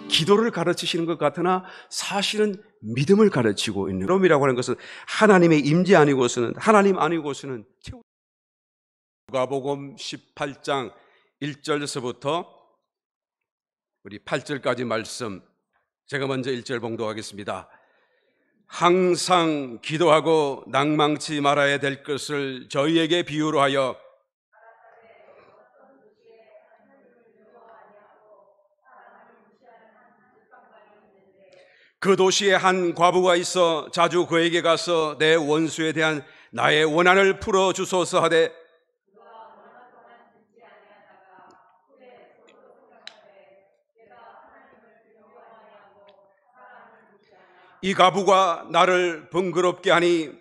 기도를 가르치시는 것 같으나 사실은 믿음을 가르치고 있는, 믿음이라고 하는 것은 하나님의 임재 아니고서는, 하나님 아니고서는. 누가복음 18장 1절에서부터 우리 8절까지 말씀, 제가 먼저 1절 봉독하겠습니다. 항상 기도하고 낭망치 말아야 될 것을 저희에게 비유로 하여 그 도시에 한 과부가 있어 자주 그에게 가서 내 원수에 대한 나의 원한을 풀어주소서 하되 이 과부가 나를 번거롭게 하니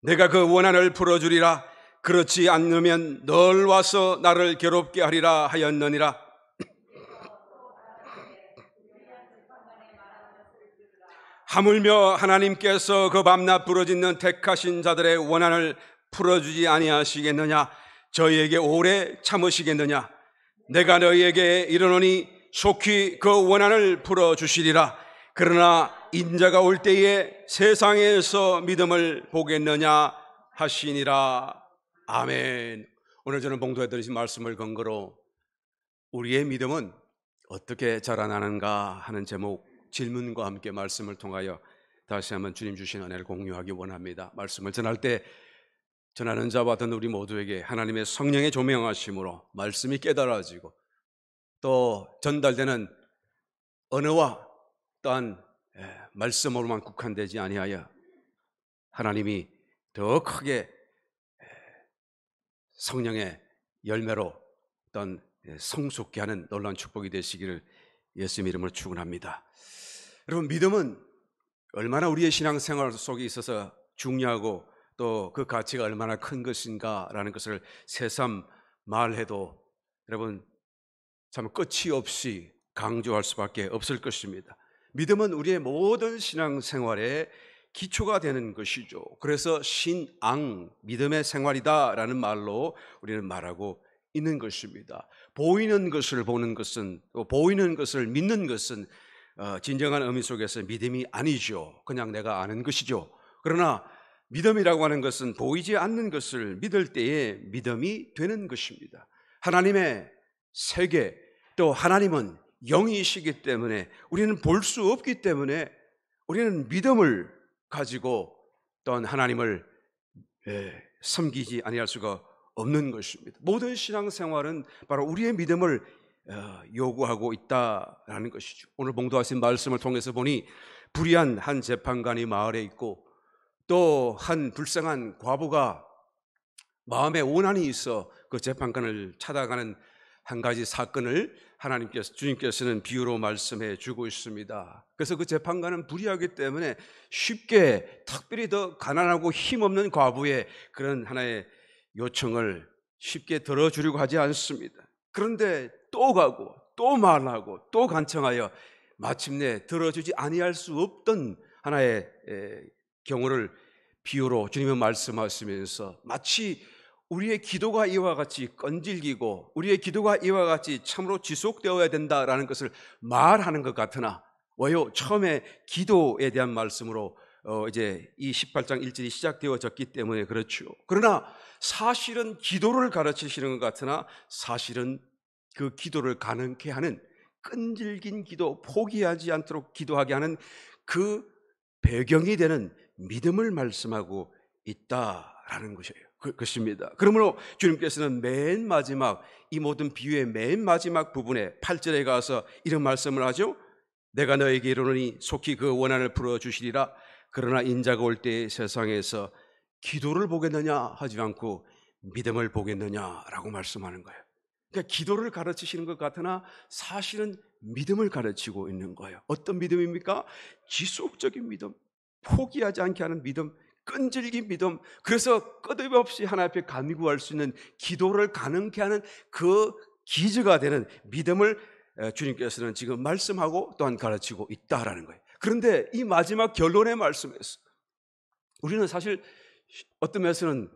내가 그 원한을 풀어주리라. 그렇지 않으면 널 와서 나를 괴롭게 하리라 하였느니라. 하물며 하나님께서 그 밤낮 부르짖는 택하신 자들의 원한을 풀어주지 아니하시겠느냐? 저희에게 오래 참으시겠느냐? 내가 너희에게 이르노니 속히 그 원한을 풀어주시리라. 그러나 인자가 올 때에 세상에서 믿음을 보겠느냐 하시니라. 아멘. 오늘 저는 봉독해 드리신 말씀을 근거로 우리의 믿음은 어떻게 자라나는가 하는 제목, 질문과 함께 말씀을 통하여 다시 한번 주님 주신 은혜를 공유하기 원합니다. 말씀을 전할 때 전하는 자와 듣는 우리 모두에게 하나님의 성령의 조명하심으로 말씀이 깨달아지고 또 전달되는 언어와 또한 말씀으로만 국한되지 아니하여 하나님이 더 크게 성령의 열매로 어떤 성숙케 하는 놀라운 축복이 되시기를 예수님 이름으로 축원합니다. 여러분, 믿음은 얼마나 우리의 신앙생활 속에 있어서 중요하고 또 그 가치가 얼마나 큰 것인가라는 것을 새삼 말해도 여러분 참 끝이 없이 강조할 수밖에 없을 것입니다. 믿음은 우리의 모든 신앙생활의 기초가 되는 것이죠. 그래서 신앙, 믿음의 생활이다라는 말로 우리는 말하고 있는 것입니다. 보이는 것을 보는 것은, 또 보이는 것을 믿는 것은 진정한 의미 속에서 믿음이 아니죠. 그냥 내가 아는 것이죠. 그러나 믿음이라고 하는 것은 보이지 않는 것을 믿을 때에 믿음이 되는 것입니다. 하나님의 세계, 또 하나님은 영이시기 때문에 우리는 볼 수 없기 때문에 우리는 믿음을 가지고 또한 하나님을 섬기지 아니할 수가 없는 것입니다. 모든 신앙생활은 바로 우리의 믿음을 요구하고 있다라는 것이죠. 오늘 봉독하신 말씀을 통해서 보니 불의한 한 재판관이 마을에 있고 또 한 불쌍한 과부가 마음에 원한이 있어 그 재판관을 찾아가는 한 가지 사건을 주님께서는 비유로 말씀해 주고 있습니다. 그래서 그 재판관은 불의하기 때문에 쉽게, 특별히 더 가난하고 힘없는 과부의 그런 하나의 요청을 쉽게 들어주려고 하지 않습니다. 그런데 또 가고 또 말하고 또 간청하여 마침내 들어주지 아니할 수 없던 하나의 경우를 비유로 주님은 말씀하시면서 마치 우리의 기도가 이와 같이 끈질기고 우리의 기도가 이와 같이 참으로 지속되어야 된다라는 것을 말하는 것 같으나 왜요? 처음에 기도에 대한 말씀으로 이제 이 18장 1절이 시작되어졌기 때문에 그렇죠. 그러나 사실은 기도를 가르치시는 것 같으나 사실은 그 기도를 가능케 하는 끈질긴 기도, 포기하지 않도록 기도하게 하는 그 배경이 되는 믿음을 말씀하고 있다라는 것입니다. 그러므로 주님께서는 맨 마지막, 이 모든 비유의 맨 마지막 부분에 8절에 가서 이런 말씀을 하죠. 내가 너에게 이르노니 속히 그 원한을 풀어주시리라. 그러나 인자가 올 때에 세상에서 기도를 보겠느냐 하지 않고 믿음을 보겠느냐라고 말씀하는 거예요. 그러니까 기도를 가르치시는 것 같으나 사실은 믿음을 가르치고 있는 거예요. 어떤 믿음입니까? 지속적인 믿음, 포기하지 않게 하는 믿음, 끈질긴 믿음. 그래서 끝없이 하나님 앞에 간구할 수 있는 기도를 가능케 하는 그 기저가 되는 믿음을 주님께서는 지금 말씀하고 또한 가르치고 있다라는 거예요. 그런데 이 마지막 결론의 말씀에서 우리는 사실 어떤 면에서는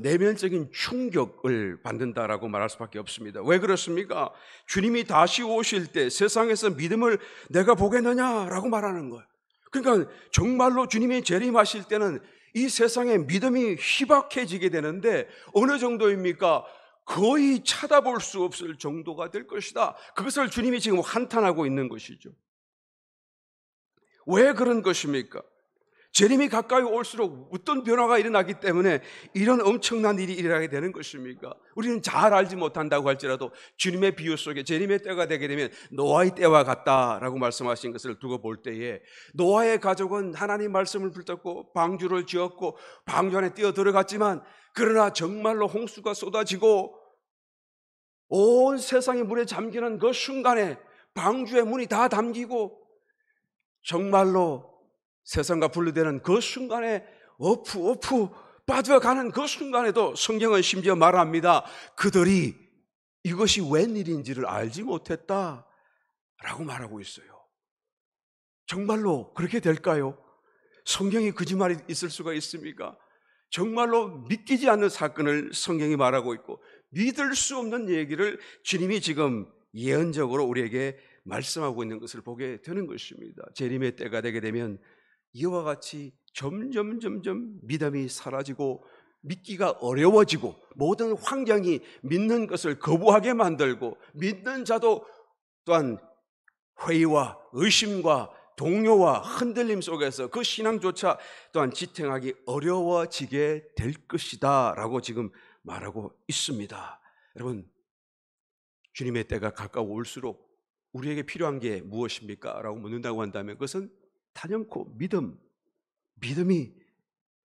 내면적인 충격을 받는다라고 말할 수밖에 없습니다. 왜 그렇습니까? 주님이 다시 오실 때 세상에서 믿음을 내가 보겠느냐라고 말하는 거예요. 그러니까 정말로 주님이 재림하실 때는 이 세상에 믿음이 희박해지게 되는데 어느 정도입니까? 거의 찾아볼 수 없을 정도가 될 것이다. 그것을 주님이 지금 한탄하고 있는 것이죠. 왜 그런 것입니까? 재림이 가까이 올수록 어떤 변화가 일어나기 때문에 이런 엄청난 일이 일어나게 되는 것입니까? 우리는 잘 알지 못한다고 할지라도 주님의 비유 속에 재림의 때가 되게 되면 노아의 때와 같다라고 말씀하신 것을 두고 볼 때에 노아의 가족은 하나님 말씀을 붙잡고 방주를 지었고 방주 안에 뛰어 들어갔지만 그러나 정말로 홍수가 쏟아지고 온 세상이 물에 잠기는 그 순간에 방주의 문이 다 잠기고 정말로 세상과 분리되는 그 순간에 어프 빠져가는 그 순간에도 성경은 심지어 말합니다. 그들이 이것이 웬일인지를 알지 못했다 라고 말하고 있어요. 정말로 그렇게 될까요? 성경이 거짓말이 있을 수가 있습니까? 정말로 믿기지 않는 사건을 성경이 말하고 있고 믿을 수 없는 얘기를 주님이 지금 예언적으로 우리에게 말씀하고 있는 것을 보게 되는 것입니다. 재림의 때가 되게 되면 이와 같이 점점 믿음이 사라지고 믿기가 어려워지고 모든 환경이 믿는 것을 거부하게 만들고 믿는 자도 또한 회의와 의심과 동요와 흔들림 속에서 그 신앙조차 또한 지탱하기 어려워지게 될 것이다 라고 지금 말하고 있습니다. 여러분, 주님의 때가 가까워 올수록 우리에게 필요한 게 무엇입니까? 라고 묻는다고 한다면 그것은 단연코 믿음이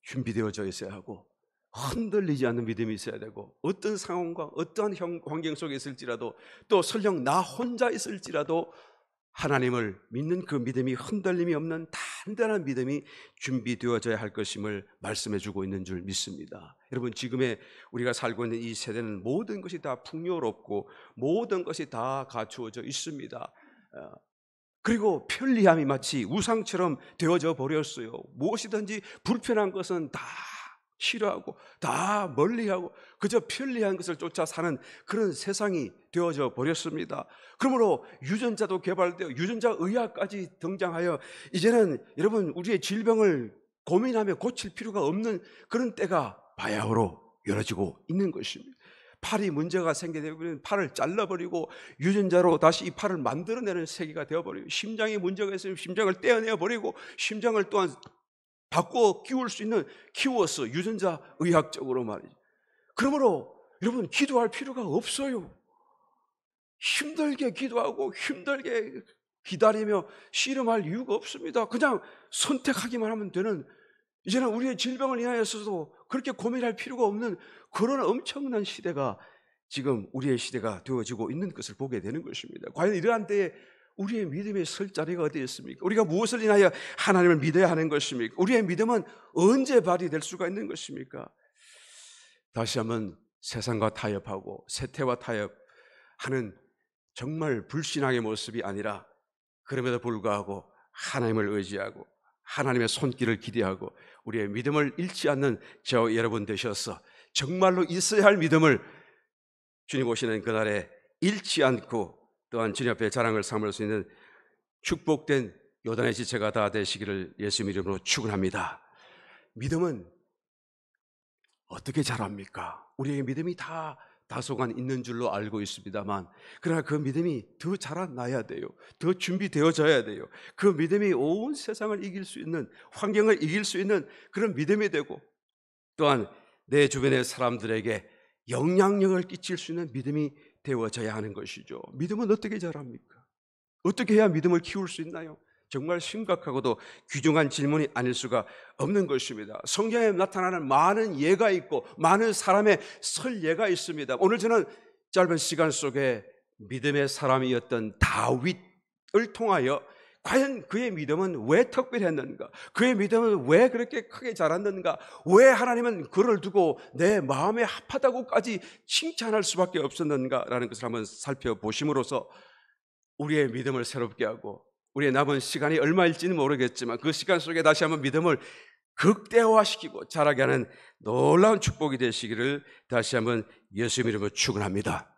준비되어져 있어야 하고 흔들리지 않는 믿음이 있어야 되고 어떤 상황과 어떠한 환경 속에 있을지라도 또 설령 나 혼자 있을지라도 하나님을 믿는 그 믿음이 흔들림이 없는 단단한 믿음이 준비되어져야 할 것임을 말씀해 주고 있는 줄 믿습니다. 여러분, 지금의 우리가 살고 있는 이 세대는 모든 것이 다 풍요롭고 모든 것이 다 갖추어져 있습니다. 그리고 편리함이 마치 우상처럼 되어져 버렸어요. 무엇이든지 불편한 것은 다 싫어하고 다 멀리하고 그저 편리한 것을 쫓아 사는 그런 세상이 되어져 버렸습니다. 그러므로 유전자도 개발되어 유전자 의학까지 등장하여 이제는 여러분 우리의 질병을 고민하며 고칠 필요가 없는 그런 때가 바야흐로 열어지고 있는 것입니다. 팔이 문제가 생기게 되면 팔을 잘라버리고 유전자로 다시 이 팔을 만들어내는 세계가 되어버리고 심장에 문제가 있으면 심장을 떼어내버리고 심장을 또한 바꿔 키워서 유전자 의학적으로 말이죠. 그러므로 여러분 기도할 필요가 없어요. 힘들게 기도하고 힘들게 기다리며 씨름할 이유가 없습니다. 그냥 선택하기만 하면 되는 이제는 우리의 질병을 인하여서도 그렇게 고민할 필요가 없는 그런 엄청난 시대가 지금 우리의 시대가 되어지고 있는 것을 보게 되는 것입니다. 과연 이러한 때에 우리의 믿음의 설 자리가 어디 있습니까? 우리가 무엇을 인하여 하나님을 믿어야 하는 것입니까? 우리의 믿음은 언제 발휘될 수가 있는 것입니까? 다시 한번 세상과 타협하고 세태와 타협하는 정말 불신앙의 모습이 아니라 그럼에도 불구하고 하나님을 의지하고 하나님의 손길을 기대하고 우리의 믿음을 잃지 않는 저 여러분 되셔서 정말로 있어야 할 믿음을 주님 오시는 그날에 잃지 않고 또한 주님 앞에 자랑을 삼을 수 있는 축복된 요단의 지체가 다 되시기를 예수님 이름으로 축원합니다. 믿음은 어떻게 자랍니까? 우리의 믿음이 다 다소간 있는 줄로 알고 있습니다만 그러나 그 믿음이 더 자라나야 돼요. 더 준비되어져야 돼요. 그 믿음이 온 세상을 이길 수 있는 환경을 이길 수 있는 그런 믿음이 되고 또한 내 주변의 사람들에게 영향력을 끼칠 수 있는 믿음이 되어져야 하는 것이죠. 믿음은 어떻게 자랍니까? 어떻게 해야 믿음을 키울 수 있나요? 정말 심각하고도 귀중한 질문이 아닐 수가 없는 것입니다. 성경에 나타나는 많은 예가 있고 많은 사람의 설예가 있습니다. 오늘 저는 짧은 시간 속에 믿음의 사람이었던 다윗을 통하여 과연 그의 믿음은 왜 특별했는가? 그의 믿음은 왜 그렇게 크게 자랐는가? 왜 하나님은 그를 두고 내 마음에 합하다고까지 칭찬할 수밖에 없었는가라는 것을 한번 살펴보심으로써 우리의 믿음을 새롭게 하고 우리의 남은 시간이 얼마일지는 모르겠지만 그 시간 속에 다시 한번 믿음을 극대화시키고 자라게 하는 놀라운 축복이 되시기를 다시 한번 예수님 이름으로 축원합니다.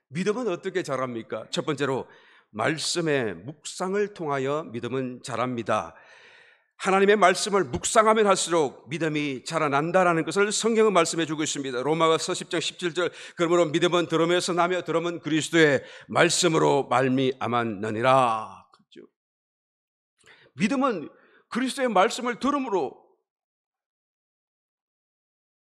믿음은 어떻게 자랍니까? 첫 번째로 말씀의 묵상을 통하여 믿음은 자랍니다. 하나님의 말씀을 묵상하면 할수록 믿음이 자라난다라는 것을 성경은 말씀해 주고 있습니다. 로마서 10장 17절 그러므로 믿음은 들음에서 나며 들음은 그리스도의 말씀으로 말미암았느니라. 그렇죠? 믿음은 그리스도의 말씀을 들음으로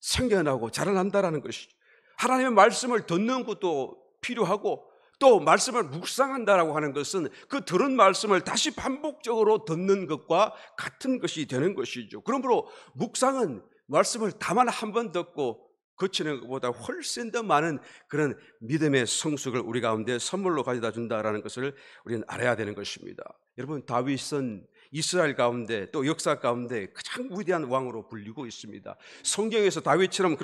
생겨나고 자라난다라는 것이죠. 하나님의 말씀을 듣는 것도 필요하고 또 말씀을 묵상한다라고 하는 것은 그 들은 말씀을 다시 반복적으로 듣는 것과 같은 것이 되는 것이죠. 그러므로 묵상은 말씀을 다만 한 번 듣고 거치는 것보다 훨씬 더 많은 그런 믿음의 성숙을 우리 가운데 선물로 가져다 준다라는 것을 우리는 알아야 되는 것입니다. 여러분, 다윗은 이스라엘 가운데 또 역사 가운데 가장 위대한 왕으로 불리고 있습니다. 성경에서 다윗처럼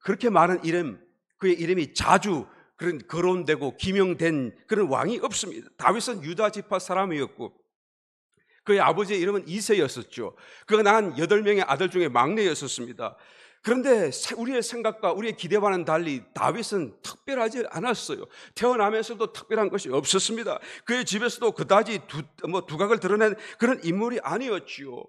그렇게 많은 이름, 그의 이름이 자주 그런 거론되고 기명된 그런 왕이 없습니다. 다윗은 유다 지파 사람이었고 그의 아버지의 이름은 이새였었죠. 그가 낳은 8명의 아들 중에 막내였었습니다. 그런데 우리의 생각과 우리의 기대와는 달리 다윗은 특별하지 않았어요. 태어나면서도 특별한 것이 없었습니다. 그의 집에서도 그다지 두각을 드러낸 그런 인물이 아니었지요.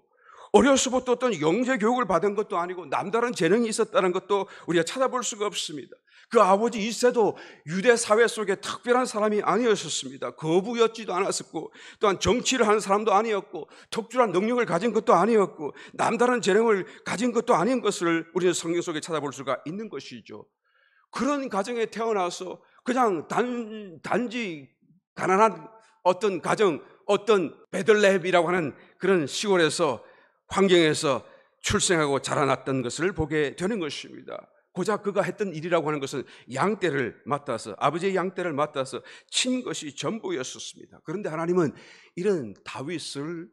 어려서부터 어떤 영재 교육을 받은 것도 아니고 남다른 재능이 있었다는 것도 우리가 찾아볼 수가 없습니다. 그 아버지 이새도 유대 사회 속에 특별한 사람이 아니었습니다. 거부였지도 않았었고 또한 정치를 하는 사람도 아니었고 특출한 능력을 가진 것도 아니었고 남다른 재능을 가진 것도 아닌 것을 우리는 성경 속에 찾아볼 수가 있는 것이죠. 그런 가정에 태어나서 그냥 단지 가난한 어떤 가정, 어떤 베들레헴이라고 하는 그런 시골에서 환경에서 출생하고 자라났던 것을 보게 되는 것입니다. 고작 그가 했던 일이라고 하는 것은 양떼를 맡아서 아버지의 양떼를 맡아서 친 것이 전부였었습니다. 그런데 하나님은 이런 다윗을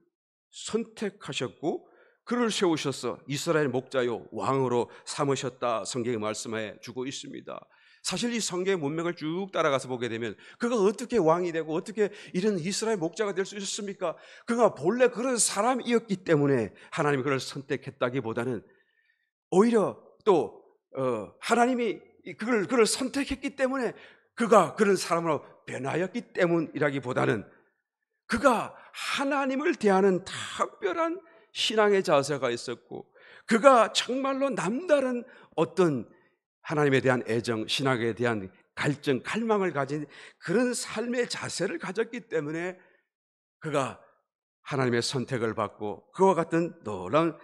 선택하셨고 그를 세우셔서 이스라엘 목자요 왕으로 삼으셨다 성경이 말씀해 주고 있습니다. 사실 이 성경의 문맥을 쭉 따라가서 보게 되면 그가 어떻게 왕이 되고 어떻게 이런 이스라엘 목자가 될 수 있었습니까? 그가 본래 그런 사람이었기 때문에 하나님이 그를 선택했다기보다는 오히려 또 하나님이 그를 선택했기 때문에 그가 그런 사람으로 변하였기 때문이라기보다는 그가 하나님을 대하는 특별한 신앙의 자세가 있었고 그가 정말로 남다른 어떤 하나님에 대한 애정, 신앙에 대한 갈증, 갈망을 가진 그런 삶의 자세를 가졌기 때문에 그가 하나님의 선택을 받고 그와 같은 놀라운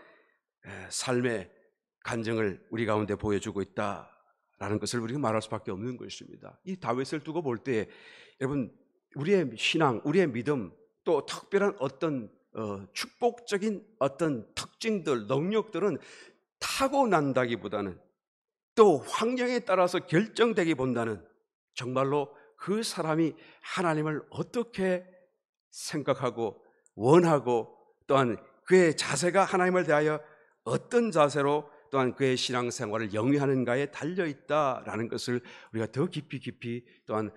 삶의 간증을 우리 가운데 보여주고 있다라는 것을 우리가 말할 수밖에 없는 것입니다. 이 다윗을 두고 볼 때 여러분 우리의 신앙, 우리의 믿음 또 특별한 어떤 축복적인 어떤 특징들, 능력들은 타고난다기보다는 또 환경에 따라서 결정되기보다는 정말로 그 사람이 하나님을 어떻게 생각하고 원하고 또한 그의 자세가 하나님을 대하여 어떤 자세로 또한 그의 신앙생활을 영위하는가에 달려있다라는 것을 우리가 더 깊이 또한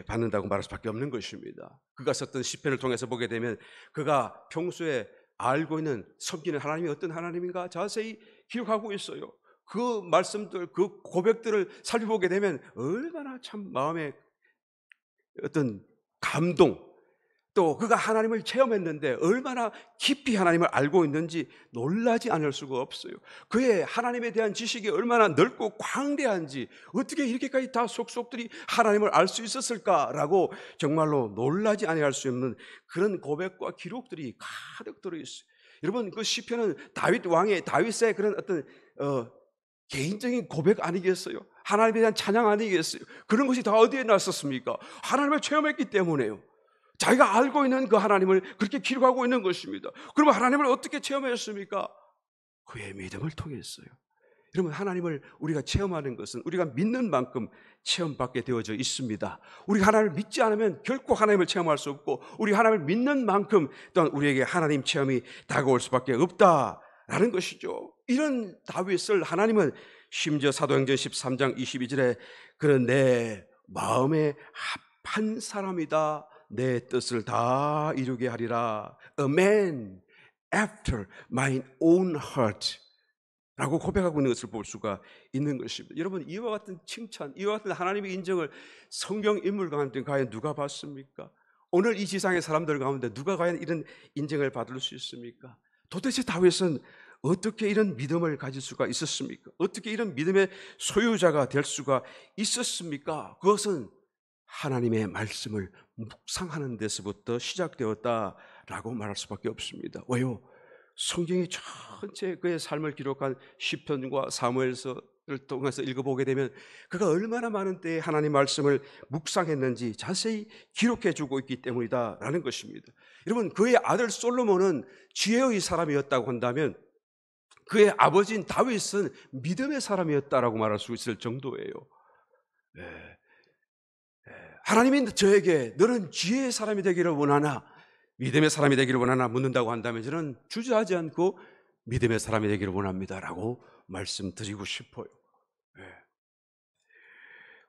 받는다고 말할 수밖에 없는 것입니다. 그가 썼던 시편을 통해서 보게 되면 그가 평소에 알고 있는 섬기는 하나님이 어떤 하나님인가 자세히 기록하고 있어요. 그 말씀들, 그 고백들을 살펴보게 되면 얼마나 참 마음에 어떤 감동, 또 그가 하나님을 체험했는데 얼마나 깊이 하나님을 알고 있는지 놀라지 않을 수가 없어요. 그의 하나님에 대한 지식이 얼마나 넓고 광대한지 어떻게 이렇게까지 다 속속들이 하나님을 알 수 있었을까라고 정말로 놀라지 아니할 수 없는 그런 고백과 기록들이 가득 들어있어요. 여러분 그 시편은 다윗의 그런 어떤 개인적인 고백 아니겠어요? 하나님에 대한 찬양 아니겠어요? 그런 것이 다 어디에 났었습니까? 하나님을 체험했기 때문에요. 자기가 알고 있는 그 하나님을 그렇게 기록하고 있는 것입니다. 그러면 하나님을 어떻게 체험했습니까? 그의 믿음을 통했어요. 여러분 하나님을 우리가 체험하는 것은 우리가 믿는 만큼 체험받게 되어져 있습니다. 우리가 하나님을 믿지 않으면 결코 하나님을 체험할 수 없고 우리 하나님을 믿는 만큼 또한 우리에게 하나님 체험이 다가올 수밖에 없다라는 것이죠. 이런 다윗을 하나님은 심지어 사도행전 13장 22절에 그는 내 마음에 합한 사람이다 내 뜻을 다 이루게 하리라. A man after my own heart 라고 고백하고 있는 것을 볼 수가 있는 것입니다. 여러분, 이와 같은 칭찬, 이와 같은 하나님의 인정을 성경 인물 가운데 과연 누가 받습니까? 오늘 이 지상의 사람들 가운데 누가 과연 이런 인정을 받을 수 있습니까? 도대체 다윗은 어떻게 이런 믿음을 가질 수가 있었습니까? 어떻게 이런 믿음의 소유자가 될 수가 있었습니까? 그것은 하나님의 말씀을 묵상하는 데서부터 시작되었다라고 말할 수밖에 없습니다. 왜요? 성경이 전체 그의 삶을 기록한 시편과 사무엘서를 통해서 읽어보게 되면 그가 얼마나 많은 때에 하나님 말씀을 묵상했는지 자세히 기록해주고 있기 때문이다라는 것입니다. 여러분, 그의 아들 솔로몬은 지혜의 사람이었다고 한다면 그의 아버지인 다윗은 믿음의 사람이었다라고 말할 수 있을 정도예요. 하나님이 저에게 너는 지혜의 사람이 되기를 원하나 믿음의 사람이 되기를 원하나 묻는다고 한다면 저는 주저하지 않고 믿음의 사람이 되기를 원합니다라고 말씀드리고 싶어요.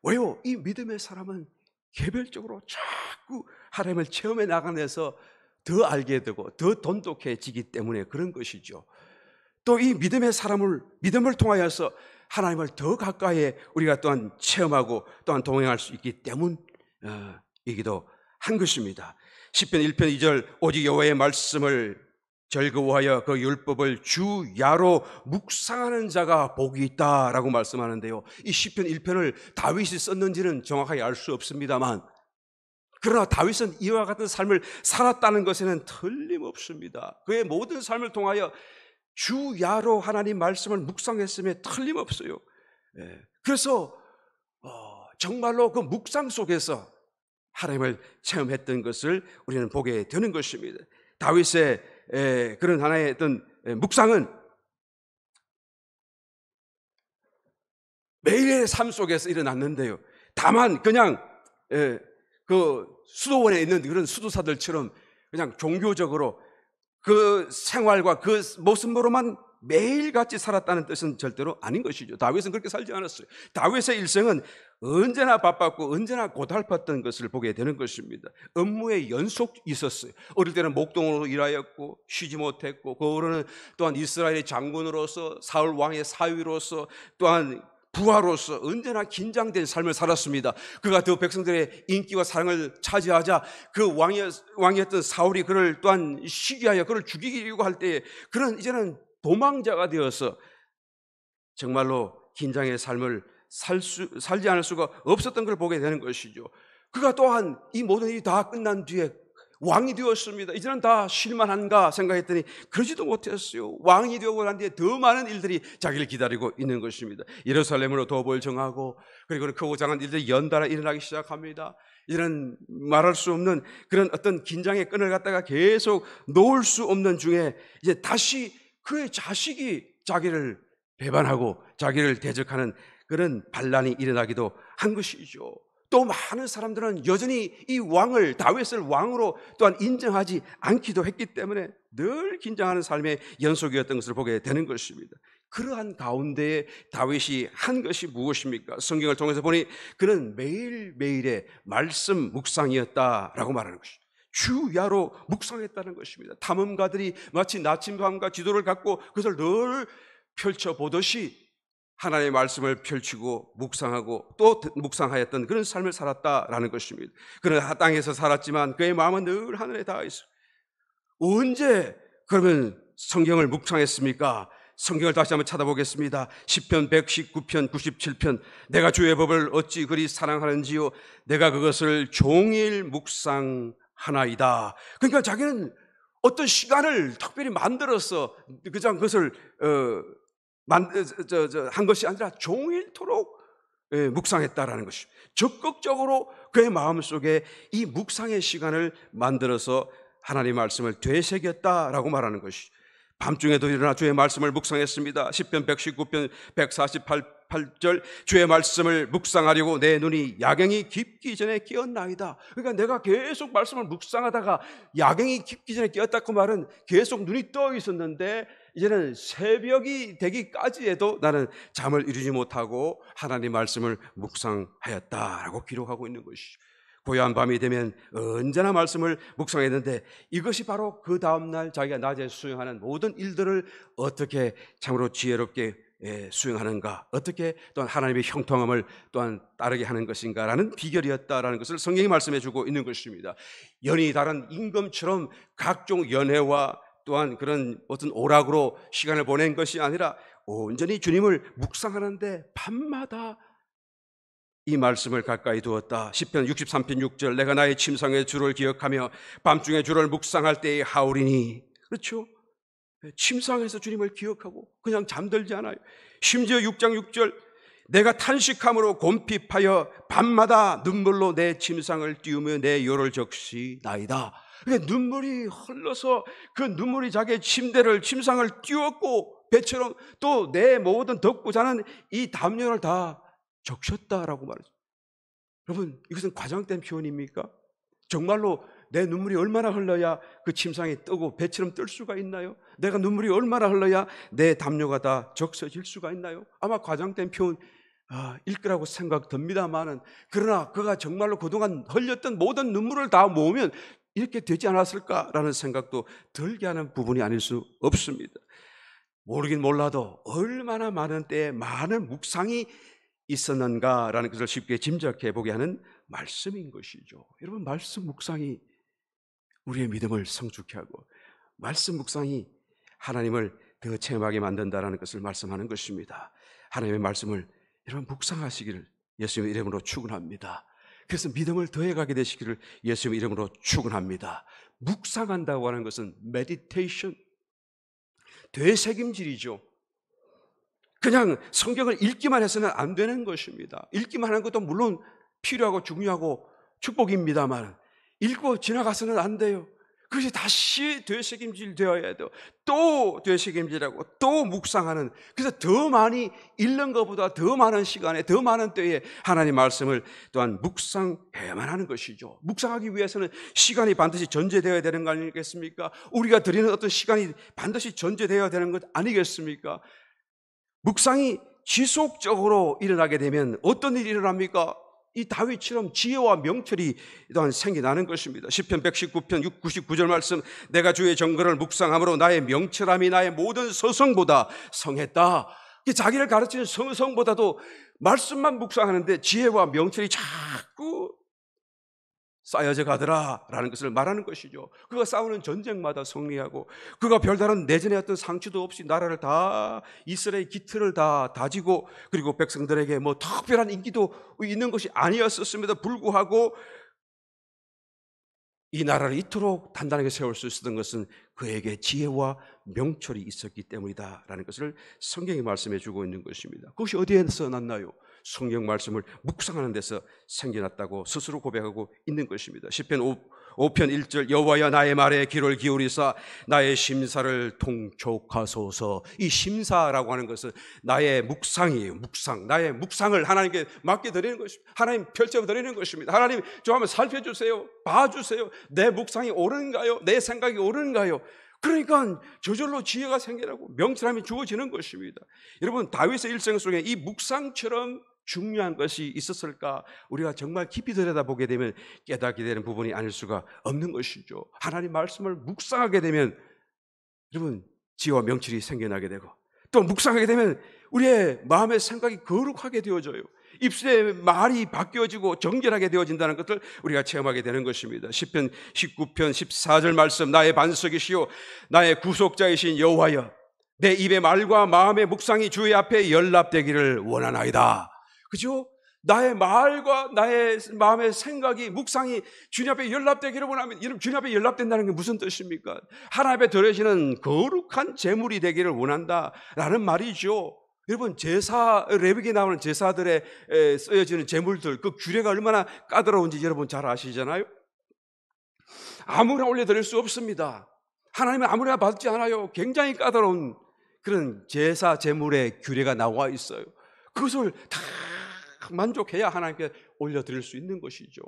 왜요? 이 믿음의 사람은 개별적으로 자꾸 하나님을 체험해 나가면서 더 알게 되고 더 돈독해지기 때문에 그런 것이죠. 또 이 믿음의 사람을 믿음을 통하여서 하나님을 더 가까이 우리가 또한 체험하고 또한 동행할 수 있기 때문이기도 한 것입니다. 시편 1편 2절 오직 여호와의 말씀을 즐거워하여 그 율법을 주야로 묵상하는 자가 복이 있다라고 말씀하는데요. 이 시편 1편을 다윗이 썼는지는 정확하게 알 수 없습니다만 그러나 다윗은 이와 같은 삶을 살았다는 것에는 틀림없습니다. 그의 모든 삶을 통하여 주야로 하나님 말씀을 묵상했음에 틀림없어요. 그래서 정말로 그 묵상 속에서 하나님을 체험했던 것을 우리는 보게 되는 것입니다. 다윗의 그런 하나의 어떤 묵상은 매일의 삶 속에서 일어났는데요. 다만 그냥 그 수도원에 있는 그런 수도사들처럼 그냥 종교적으로 그 생활과 그 모습으로만 매일같이 살았다는 뜻은 절대로 아닌 것이죠. 다윗은 그렇게 살지 않았어요. 다윗의 일생은 언제나 바빴고 언제나 고달팠던 것을 보게 되는 것입니다. 업무의 연속이 있었어요. 어릴 때는 목동으로 일하였고 쉬지 못했고 그 후로는 또한 이스라엘의 장군으로서 사울 왕의 사위로서 또한 부하로서 언제나 긴장된 삶을 살았습니다. 그가 더 백성들의 인기와 사랑을 차지하자 그 왕이었던 사울이 그를 또한 시기하여 그를 죽이려고 할 때에 그는 이제는 도망자가 되어서 정말로 긴장의 삶을 살지 않을 수가 없었던 걸 보게 되는 것이죠. 그가 또한 이 모든 일이 다 끝난 뒤에 왕이 되었습니다. 이제는 다 쉴만한가 생각했더니 그러지도 못했어요. 왕이 되고 난 뒤에 더 많은 일들이 자기를 기다리고 있는 것입니다. 예루살렘으로 도읍을 정하고 그리고 크고 작은 일들이 연달아 일어나기 시작합니다. 이런 말할 수 없는 그런 어떤 긴장의 끈을 갖다가 계속 놓을 수 없는 중에 이제 다시 그의 자식이 자기를 배반하고 자기를 대적하는 그런 반란이 일어나기도 한 것이죠. 또 많은 사람들은 여전히 이 왕을 다윗을 왕으로 또한 인정하지 않기도 했기 때문에 늘 긴장하는 삶의 연속이었던 것을 보게 되는 것입니다. 그러한 가운데에 다윗이 한 것이 무엇입니까? 성경을 통해서 보니 그는 매일매일의 말씀 묵상이었다라고 말하는 것입니다. 주야로 묵상했다는 것입니다. 탐험가들이 마치 나침반과 지도를 갖고 그것을 늘 펼쳐보듯이 하나님의 말씀을 펼치고 묵상하고 또 묵상하였던 그런 삶을 살았다라는 것입니다. 그는 땅에서 살았지만 그의 마음은 늘 하늘에 닿아 있어요. 언제 그러면 성경을 묵상했습니까? 성경을 다시 한번 찾아보겠습니다. 시편 119편 97편 내가 주의 법을 어찌 그리 사랑하는지요 내가 그것을 종일 묵상하나이다. 그러니까 자기는 어떤 시간을 특별히 만들어서 그냥 그것을 한 것이 아니라 종일토록 묵상했다라는 것입니다. 적극적으로 그의 마음속에 이 묵상의 시간을 만들어서 하나님의 말씀을 되새겼다라고 말하는 것이죠. 밤중에도 일어나 주의 말씀을 묵상했습니다. 시편 119편 148절 주의 말씀을 묵상하려고 내 눈이 야경이 깊기 전에 깨었나이다. 그러니까 내가 계속 말씀을 묵상하다가 야경이 깊기 전에 깨었다고 말은 계속 눈이 떠 있었는데 이제는 새벽이 되기까지에도 나는 잠을 이루지 못하고 하나님 말씀을 묵상하였다라고 기록하고 있는 것이죠. 고요한 밤이 되면 언제나 말씀을 묵상했는데 이것이 바로 그 다음날 자기가 낮에 수행하는 모든 일들을 어떻게 참으로 지혜롭게 수행하는가, 어떻게 또한 하나님의 형통함을 또한 따르게 하는 것인가라는 비결이었다라는 것을 성경이 말씀해 주고 있는 것입니다. 연이 다른 임금처럼 각종 연회와 또한 그런 어떤 오락으로 시간을 보낸 것이 아니라 온전히 주님을 묵상하는데 밤마다 이 말씀을 가까이 두었다. 시편 63편 6절, 내가 나의 침상의 주를 기억하며 밤중에 주를 묵상할 때에 하오리니. 그렇죠? 침상에서 주님을 기억하고 그냥 잠들지 않아요. 심지어 6장 6절, 내가 탄식함으로 곰핍하여 밤마다 눈물로 내 침상을 띄우며 내 요를 적시나이다. 눈물이 흘러서 그 눈물이 자기의 침상을 띄웠고 배처럼 또 내 모든 덮고 자는 이 담요를 다 적셨다라고 말하죠. 여러분, 이것은 과장된 표현입니까? 정말로 내 눈물이 얼마나 흘러야 그 침상이 뜨고 배처럼 뜰 수가 있나요? 내가 눈물이 얼마나 흘러야 내 담요가 다 적셔질 수가 있나요? 아마 과장된 표현 일 거라고 생각됩니다만은, 그러나 그가 정말로 그동안 흘렸던 모든 눈물을 다 모으면 이렇게 되지 않았을까라는 생각도 들게 하는 부분이 아닐 수 없습니다. 모르긴 몰라도 얼마나 많은 때에 많은 묵상이 있었는가라는 것을 쉽게 짐작해 보게 하는 말씀인 것이죠. 여러분, 말씀 묵상이 우리의 믿음을 성숙케 하고 말씀 묵상이 하나님을 더 체험하게 만든다라는 것을 말씀하는 것입니다. 하나님의 말씀을 여러분 묵상하시기를 예수님의 이름으로 축원합니다. 그래서 믿음을 더해가게 되시기를 예수님의 이름으로 축원합니다. 묵상한다고 하는 것은 메디테이션, 되새김질이죠. 그냥 성경을 읽기만 해서는 안 되는 것입니다. 읽기만 하는 것도 물론 필요하고 중요하고 축복입니다만 읽고 지나가서는 안 돼요. 그것이 다시 되새김질 되어야 돼요. 또 되새김질하고 또 묵상하는, 그래서 더 많이 읽는 것보다 더 많은 시간에 더 많은 때에 하나님의 말씀을 또한 묵상해야만 하는 것이죠. 묵상하기 위해서는 시간이 반드시 전제되어야 되는 거 아니겠습니까? 우리가 드리는 어떤 시간이 반드시 전제되어야 되는 것 아니겠습니까? 묵상이 지속적으로 일어나게 되면 어떤 일이 일어납니까? 이 다윗처럼 지혜와 명철이 또한 생겨나는 것입니다. 시편 119편 99절 말씀, 내가 주의 정거를 묵상함으로 나의 명철함이 나의 모든 서성보다 성했다. 자기를 가르치는 서성보다도 말씀만 묵상하는데 지혜와 명철이 자꾸 쌓여져 가더라라는 것을 말하는 것이죠. 그가 싸우는 전쟁마다 승리하고 그가 별다른 내전의 어떤 상처도 없이 나라를 다, 이스라엘 기틀을 다 다지고, 그리고 백성들에게 뭐 특별한 인기도 있는 것이 아니었었음에도 불구하고 이 나라를 이토록 단단하게 세울 수 있었던 것은 그에게 지혜와 명철이 있었기 때문이다라는 것을 성경이 말씀해 주고 있는 것입니다. 그것이 어디에서 났나요? 성경 말씀을 묵상하는 데서 생겨났다고 스스로 고백하고 있는 것입니다. 시편 5편 1절, 여호와여 나의 말에 귀를 기울이사 나의 심사를 통촉하소서. 이 심사라고 하는 것은 나의 묵상이에요. 묵상, 나의 묵상을 하나님께 맡겨 드리는 것입니다. 하나님 펼쳐 드리는 것입니다. 하나님, 저 한번 살펴주세요. 봐주세요. 내 묵상이 옳은가요? 내 생각이 옳은가요? 그러니까 저절로 지혜가 생기라고 명철함이 주어지는 것입니다. 여러분, 다윗의 일생 속에 이 묵상처럼 중요한 것이 있었을까? 우리가 정말 깊이 들여다보게 되면 깨닫게 되는 부분이 아닐 수가 없는 것이죠. 하나님 말씀을 묵상하게 되면 여러분 지혜와 명철이 생겨나게 되고, 또 묵상하게 되면 우리의 마음의 생각이 거룩하게 되어져요. 입술의 말이 바뀌어지고 정결하게 되어진다는 것을 우리가 체험하게 되는 것입니다. 시편 19편 14절 말씀, 나의 반석이시요 나의 구속자이신 여호와여, 내 입의 말과 마음의 묵상이 주의 앞에 연락되기를 원하나이다. 그죠? 나의 말과 나의 마음의 생각이, 묵상이 주님 앞에 연락되기를 원하면, 여러분 주님 앞에 연락된다는 게 무슨 뜻입니까? 하나님 앞에 드려지는 거룩한 제물이 되기를 원한다라는 말이죠. 여러분, 제사, 레위기에 나오는 제사들에 쓰여지는 제물들, 그 규례가 얼마나 까다로운지 여러분 잘 아시잖아요. 아무나 올려드릴 수 없습니다. 하나님은 아무나 받지 않아요. 굉장히 까다로운 그런 제사 제물의 규례가 나와 있어요. 그것을 다 만족해야 하나님께 올려드릴 수 있는 것이죠.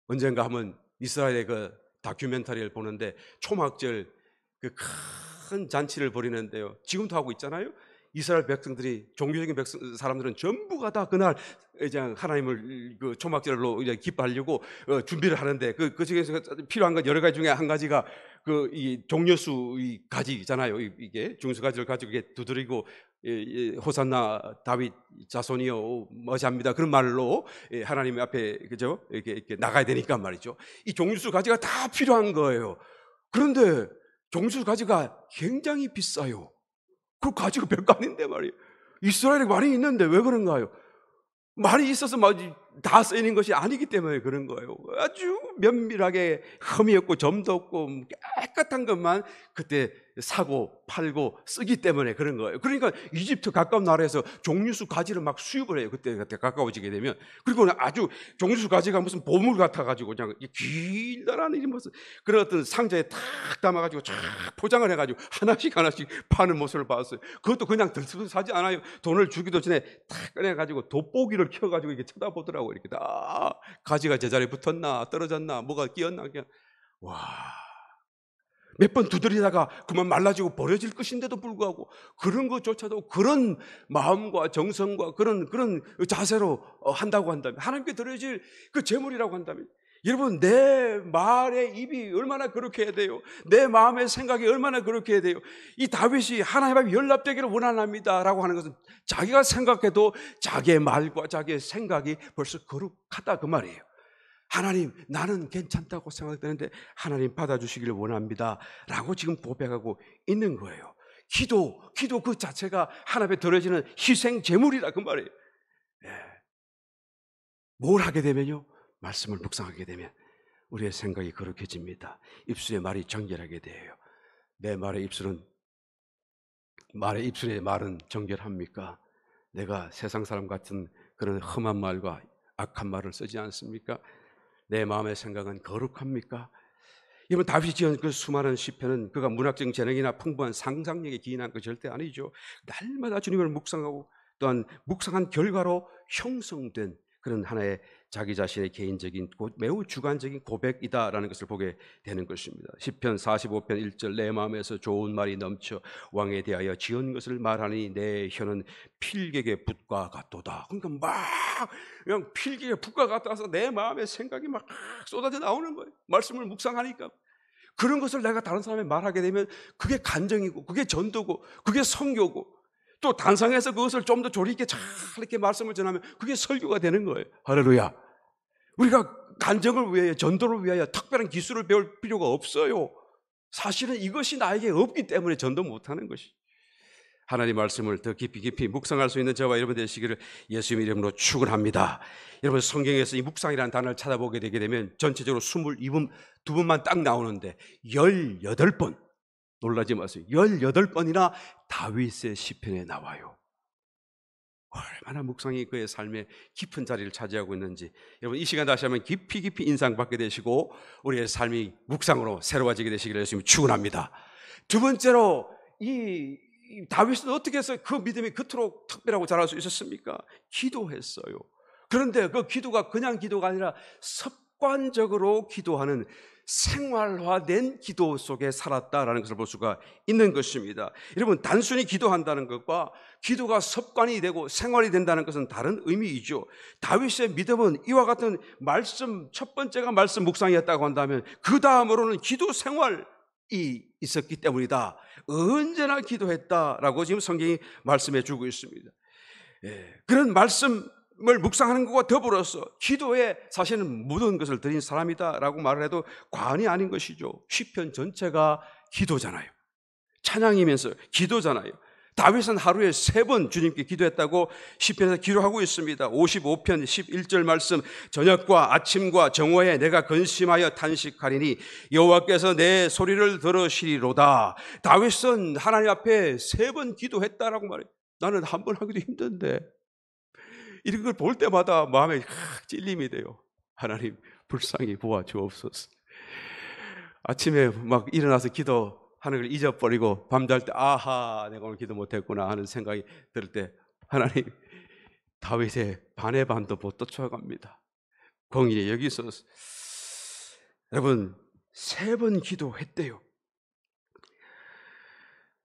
언젠가 한번 이스라엘의 그 다큐멘터리를 보는데 초막절 그 큰 잔치를 벌이는데요. 지금도 하고 있잖아요. 이스라엘 백성들이 종교적인 사람들은 전부가 다 그날 이제 하나님을 그 초막절로 이제 기뻐하려고 준비를 하는데 그 중에서 필요한 것 여러 가지 중에 한 가지가 그 이 종려수 이 가지잖아요. 이게 중수 가지를 가지고 이게 두드리고 호산나 다윗 자손이여 머시합니다. 그런 말로 하나님 앞에 그죠? 이렇게 나가야 되니까 말이죠. 이 종려수 가지가 다 필요한 거예요. 그런데 종려수 가지가 굉장히 비싸요. 그 가지가 별거 아닌데 말이에요. 이스라엘에 많이 있는데 왜 그런가요? 말이 있어서 다 쓰이는 것이 아니기 때문에 그런 거예요. 아주 면밀하게 흠이 없고 점도 없고 깨끗한 것만 그때 사고 팔고 쓰기 때문에 그런 거예요. 그러니까 이집트 가까운 나라에서 종려수 가지를 막 수입을 해요. 그때 가까워지게 되면. 그리고 아주 종려수 가지가 무슨 보물 같아가지고 그냥 길다란 이 무슨 그런 어떤 상자에 탁 담아가지고 쫙 포장을 해가지고 하나씩 파는 모습을 봤어요. 그것도 그냥 들썩 사지 않아요. 돈을 주기도 전에 탁 꺼내가지고 돋보기를 켜가지고 이렇게 쳐다보더라고. 이렇게 다 가지가 제자리에 붙었나 떨어졌나 뭐가 끼었나 그냥 와. 몇 번 두드리다가 그만 말라지고 버려질 것인데도 불구하고 그런 것조차도 그런 마음과 정성과 그런 자세로 한다고 한다면 하나님께 드려질 그 제물이라고 한다면 여러분 내 말의 입이 얼마나 그렇게 해야 돼요? 내 마음의 생각이 얼마나 그렇게 해야 돼요? 이 다윗이 하나님과 연락되기를 원합니다라고 하는 것은 자기가 생각해도 자기의 말과 자기의 생각이 벌써 거룩하다 그 말이에요. 하나님 나는 괜찮다고 생각되는데 하나님 받아주시기를 원합니다 라고 지금 고백하고 있는 거예요. 기도 그 자체가 하나님에 드려지는 희생 제물이다 그 말이에요. 예. 뭘 하게 되면요? 말씀을 묵상하게 되면 우리의 생각이 거룩해집니다. 입술의 말이 정결하게 돼요. 내 말의 입술의 말은 정결합니까? 내가 세상 사람 같은 그런 험한 말과 악한 말을 쓰지 않습니까? 내 마음의 생각은 거룩합니까? 여러분 다윗이 지은 그 수많은 시편은 그가 문학적 재능이나 풍부한 상상력에 기인한 거 절대 아니죠. 날마다 주님을 묵상하고 또한 묵상한 결과로 형성된 그런 하나의 자기 자신의 개인적인 매우 주관적인 고백이다라는 것을 보게 되는 것입니다. 시편 45편 1절 내 마음에서 좋은 말이 넘쳐 왕에 대하여 지은 것을 말하니 내 혀는 필객의 붓과 같도다. 그러니까 막 그냥 필객의 붓과 같아서 내 마음의 생각이 막 쏟아져 나오는 거예요. 말씀을 묵상하니까. 그런 것을 내가 다른 사람에 말하게 되면 그게 간정이고 그게 전도고 그게 선교고 또 단상에서 그것을 좀 더 조리 있게 잘 이렇게 말씀을 전하면 그게 설교가 되는 거예요. 할렐루야. 우리가 간정을 위하여 전도를 위하여 특별한 기술을 배울 필요가 없어요. 사실은 이것이 나에게 없기 때문에 전도 못하는 것이. 하나님 말씀을 더 깊이 묵상할 수 있는 저와 여러분 되시기를 예수님 이름으로 축원합니다. 여러분 성경에서 이 묵상이라는 단어를 찾아보게 되게 되면 전체적으로 22분만 딱 나오는데 18번 놀라지 마세요. 18번이나 다윗의 시편에 나와요. 얼마나 묵상이 그의 삶에 깊은 자리를 차지하고 있는지 여러분 이 시간 다시 한번 깊이 인상받게 되시고 우리의 삶이 묵상으로 새로워지게 되시기를 예수님 축원합니다. 두 번째로 이 다윗은 어떻게 해서 그 믿음이 그토록 특별하고 잘할 수 있었습니까? 기도했어요. 그런데 그 기도가 그냥 기도가 아니라 습관적으로 기도하는 생활화된 기도 속에 살았다라는 것을 볼 수가 있는 것입니다. 여러분 단순히 기도한다는 것과 기도가 습관이 되고 생활이 된다는 것은 다른 의미이죠. 다윗의 믿음은 이와 같은 말씀 첫 번째가 말씀 묵상이었다고 한다면 그 다음으로는 기도 생활이 있었기 때문이다. 언제나 기도했다라고 지금 성경이 말씀해 주고 있습니다. 그런 말씀을 묵상하는 것과 더불어서 기도에 사실은 모든 것을 드린 사람이다라고 말을 해도 과언이 아닌 것이죠. 시편 전체가 기도잖아요. 찬양이면서 기도잖아요. 다윗은 하루에 3번 주님께 기도했다고 시편에서 기록하고 있습니다. 55편 11절 말씀 저녁과 아침과 정오에 내가 근심하여 탄식하리니 여호와께서 내 소리를 들으시리로다. 다윗은 하나님 앞에 3번 기도했다라고 말해요. 나는 한 번 하기도 힘든데 이런 걸 볼 때마다 마음에 찔림이 돼요. 하나님 불쌍히 보아 주옵소서. 아침에 막 일어나서 기도하는 걸 잊어버리고 밤잘 때 아하 내가 오늘 기도 못했구나 하는 생각이 들 때 하나님 다윗의 반의 반도 못 쫓아갑니다. 공의에 여기서 여러분 3번 기도했대요.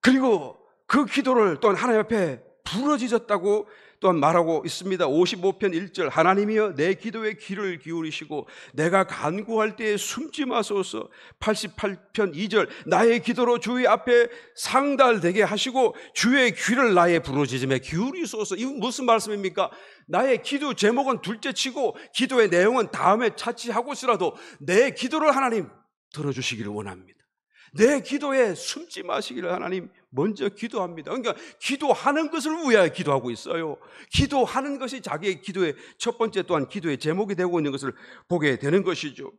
그리고 그 기도를 또한 하나님 앞에 부러지셨다고 또한 말하고 있습니다. 55편 1절 하나님이여 내 기도에 귀를 기울이시고 내가 간구할 때에 숨지 마소서. 88편 2절 나의 기도로 주의 앞에 상달되게 하시고 주의 귀를 나의 부르짖음에 기울이소서. 이건 무슨 말씀입니까? 나의 기도 제목은 둘째치고 기도의 내용은 다음에 차치하고서라도 내 기도를 하나님 들어주시기를 원합니다. 내 기도에 숨지 마시기를 하나님 먼저 기도합니다. 그러니까 기도하는 것을 위하여 기도하고 있어요. 기도하는 것이 자기의 기도의 첫 번째 또한 기도의 제목이 되고 있는 것을 보게 되는 것이죠.